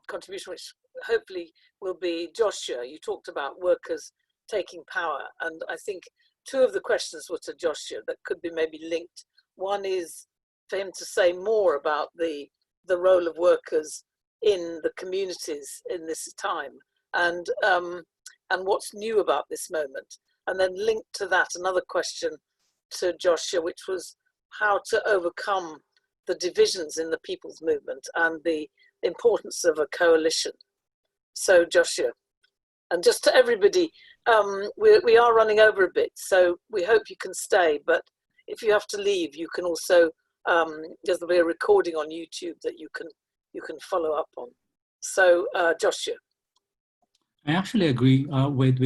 contribution, which hopefully will be Joshua. You talked about workers taking power, and I think two of the questions were to Joshua that could be maybe linked. One is for him to say more about the role of workers in the communities in this time, and what's new about this moment. And then linked to that, another question to Joshua, which was how to overcome the divisions in the people's movement and the importance of a coalition. So Joshua, and just to everybody, we are running over a bit, so we hope you can stay, but if you have to leave, you can also, there's be a recording on YouTube that you can follow up on. So Joshua. I actually agree with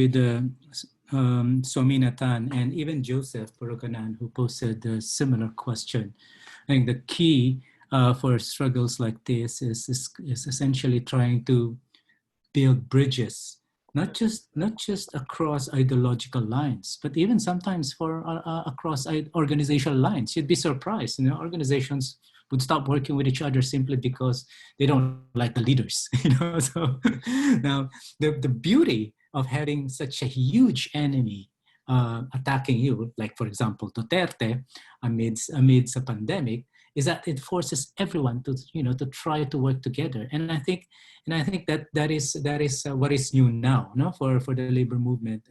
Somina Tan and even Joseph Purukanan, who posted a similar question. I think the key for struggles like this is essentially trying to build bridges, not just across ideological lines, but even sometimes across organizational lines. You'd be surprised, organizations would stop working with each other simply because they don't like the leaders. So now the beauty of having such a huge enemy attacking you, like for example Duterte, amidst a pandemic, is that it forces everyone to try to work together. And I think that is what is new now, for the labor movement.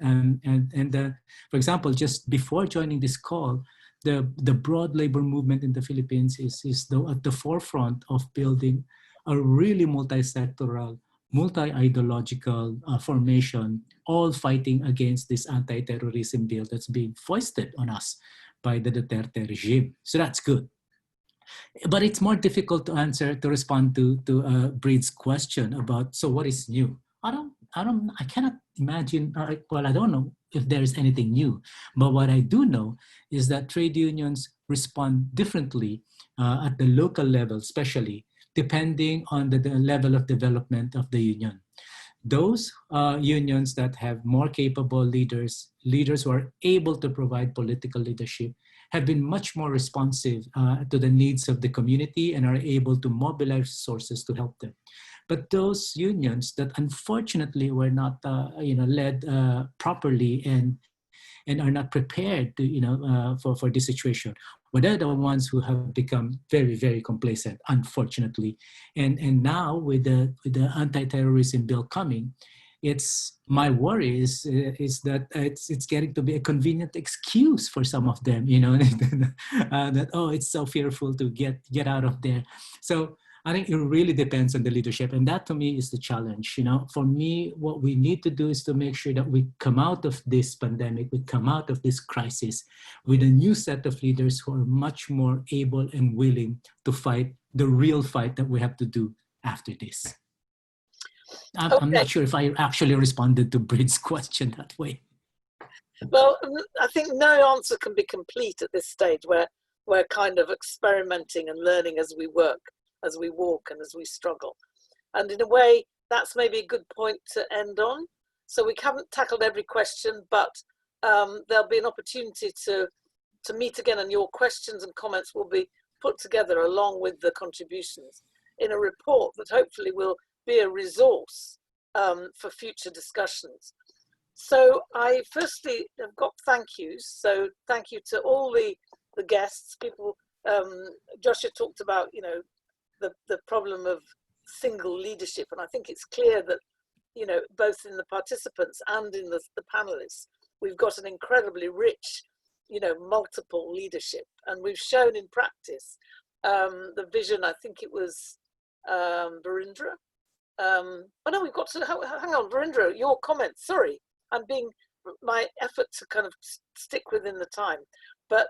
For example, just before joining this call, the broad labor movement in the Philippines is at the forefront of building a really multi-sectoral, multi-ideological formation, all fighting against this anti-terrorism bill that's being foisted on us by the Duterte regime. So that's good. But it's more difficult to respond to Breed's question about, so what is new? I cannot imagine, well, I don't know if there is anything new, but what I do know is that trade unions respond differently at the local level, especially depending on the level of development of the union. Those unions that have more capable leaders who are able to provide political leadership, have been much more responsive to the needs of the community and are able to mobilize resources to help them. But those unions that unfortunately were not led properly and are not prepared to, for this situation, well, they're the ones who have become very, very complacent, unfortunately. And now with the anti-terrorism bill coming, my worry is that it's getting to be a convenient excuse for some of them, that, oh, it's so fearful to get out of there. So I think it really depends on the leadership, and that to me is the challenge. For me, what we need to do is to make sure that we come out of this pandemic, we come out of this crisis with a new set of leaders who are much more able and willing to fight the real fight that we have to do after this. I'm not sure if I actually responded to Breed's question that way. Well, I think no answer can be complete at this stage. We're kind of experimenting and learning as we work. as we walk and as we struggle. And in a way, that's maybe a good point to end on. So we haven't tackled every question, but there'll be an opportunity to meet again, and your questions and comments will be put together along with the contributions in a report that hopefully will be a resource for future discussions. So I firstly have got thank yous. So thank you to all the guests. People, Joshua talked about, you know, the problem of single leadership, and I think it's clear that, you know, both in the participants and in the panelists, we've got an incredibly rich, you know, multiple leadership, and we've shown in practice the vision. I think it was Vrinda. Oh no, we've got to hang on, Vrinda, your comments. Sorry, my effort to kind of stick within the time, but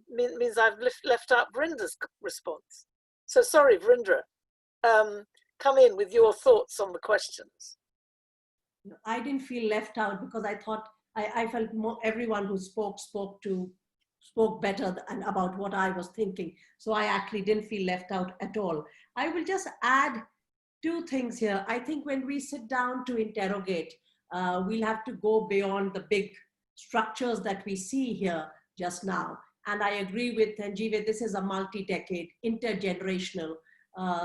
means I've left out Vrinda's response. So sorry, Vrinda. Come in with your thoughts on the questions. I didn't feel left out because I thought I felt everyone who spoke better and about what I was thinking. So I actually didn't feel left out at all. I will just add two things here. I think when we sit down to interrogate, we'll have to go beyond the big structures that we see here just now. And I agree with Thenjiwe, this is a multi-decade, intergenerational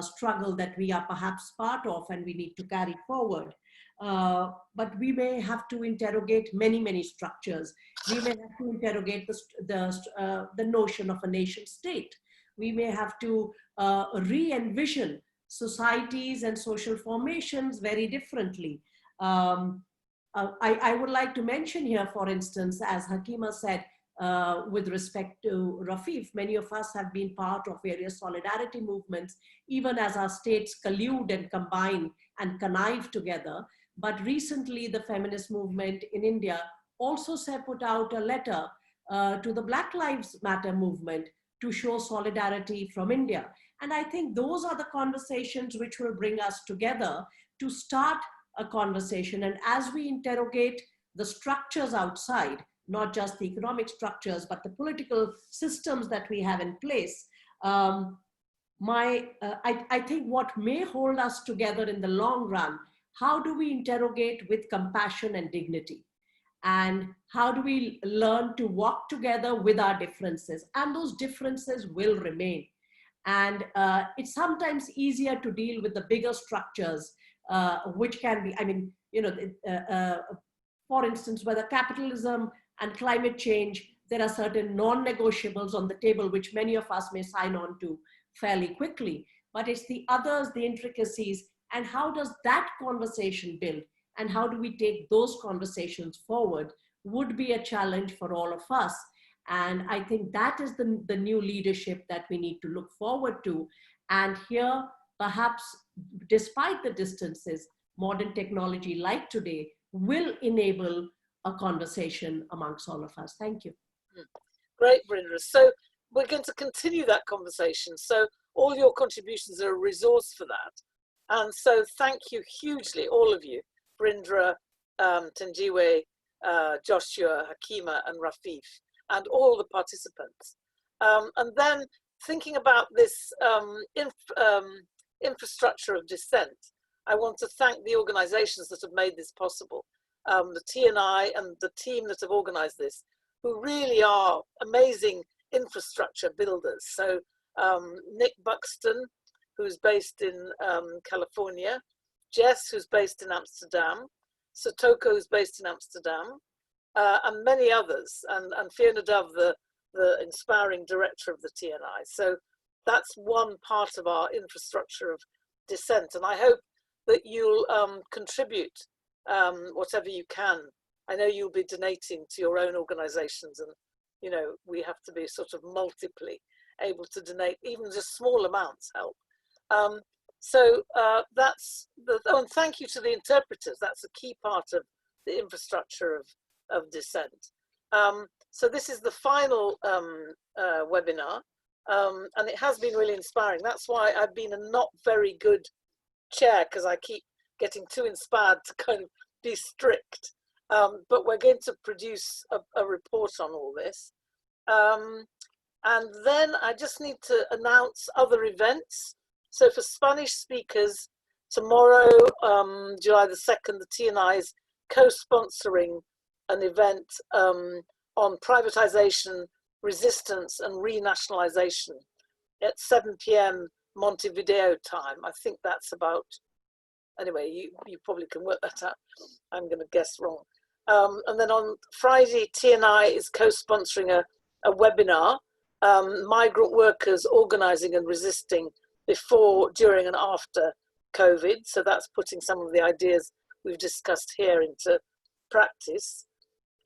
struggle that we are perhaps part of and we need to carry forward. But we may have to interrogate many structures. We may have to interrogate the notion of a nation state. We may have to re-envision societies and social formations very differently. I would like to mention here, for instance, as Hakima said, with respect to Rafeef, many of us have been part of various solidarity movements, even as our states collude and combine and connive together. But recently, the feminist movement in India also put out a letter to the Black Lives Matter movement to show solidarity from India. And I think those are the conversations which will bring us together to start a conversation. And as we interrogate the structures outside, not just the economic structures, but the political systems that we have in place, I think what may hold us together in the long run, how do we interrogate with compassion and dignity? And how do we learn to walk together with our differences? And those differences will remain. And it's sometimes easier to deal with the bigger structures, which can be, I mean, you know, for instance, whether capitalism and climate change, there are certain non-negotiables on the table, which many of us may sign on to fairly quickly. But it's the others, the intricacies, and how does that conversation build? And how do we take those conversations forward would be a challenge for all of us. And I think that is the new leadership that we need to look forward to. And here, perhaps, despite the distances, modern technology like today will enable a conversation amongst all of us. Thank you. Great, Vrinda. So we're going to continue that conversation. So all your contributions are a resource for that. And so thank you hugely, all of you, Vrinda, Thenjiwe, Joshua, Hakima, and Rafeef, and all the participants. And then thinking about this infrastructure of dissent, I want to thank the organizations that have made this possible. The TNI and the team that have organized this, who really are amazing infrastructure builders. So Nick Buxton, who's based in California, Jess, who's based in Amsterdam, Satoko, who's based in Amsterdam, and many others, and Fiona Dove, the inspiring director of the TNI. So that's one part of our infrastructure of dissent, and I hope that you'll contribute whatever you can. I know you'll be donating to your own organizations, and you know, we have to be sort of multiply able to donate, even just small amounts help. So that's oh, and thank you to the interpreters. That's a key part of the infrastructure of dissent. So this is the final webinar, and it has been really inspiring. That's why I've been a not very good chair, because I keep getting too inspired to kind of be strict. But we're going to produce a report on all this. And then I just need to announce other events. So for Spanish speakers, tomorrow, July the 2nd, the TNI is co-sponsoring an event on privatization, resistance and renationalization at 7 p.m. Montevideo time. I think that's about, anyway, you probably can work that out. I'm going to guess wrong. And then on Friday, TNI is co-sponsoring a webinar, migrant workers organizing and resisting before, during and after COVID. So that's putting some of the ideas we've discussed here into practice.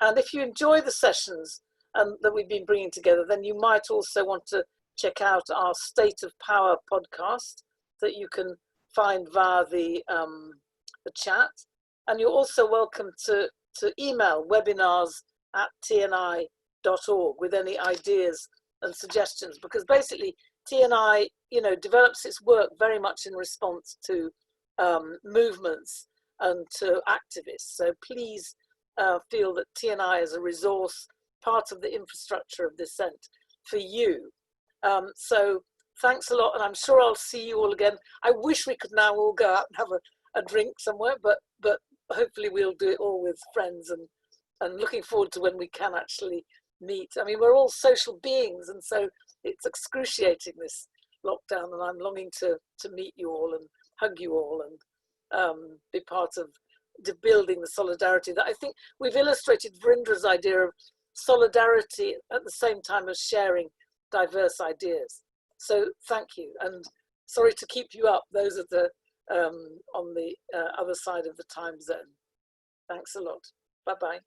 And if you enjoy the sessions that we've been bringing together, then you might also want to check out our State of Power podcast that you can find via the chat. And you're also welcome to email webinars@tni.org with any ideas and suggestions, because basically TNI, develops its work very much in response to movements and to activists. So please feel that TNI is a resource, part of the infrastructure of Dissent for you. So thanks a lot, and I'm sure I'll see you all again. I wish we could now all go out and have a drink somewhere, but hopefully we'll do it all with friends, and looking forward to when we can actually meet. I mean, we're all social beings, and so it's excruciating, this lockdown, and I'm longing to meet you all and hug you all and be part of building the solidarity that I think we've illustrated Vrinda's idea of solidarity at the same time as sharing diverse ideas. So thank you, and sorry to keep you up, those of the on the other side of the time zone. Thanks a lot. Bye-bye.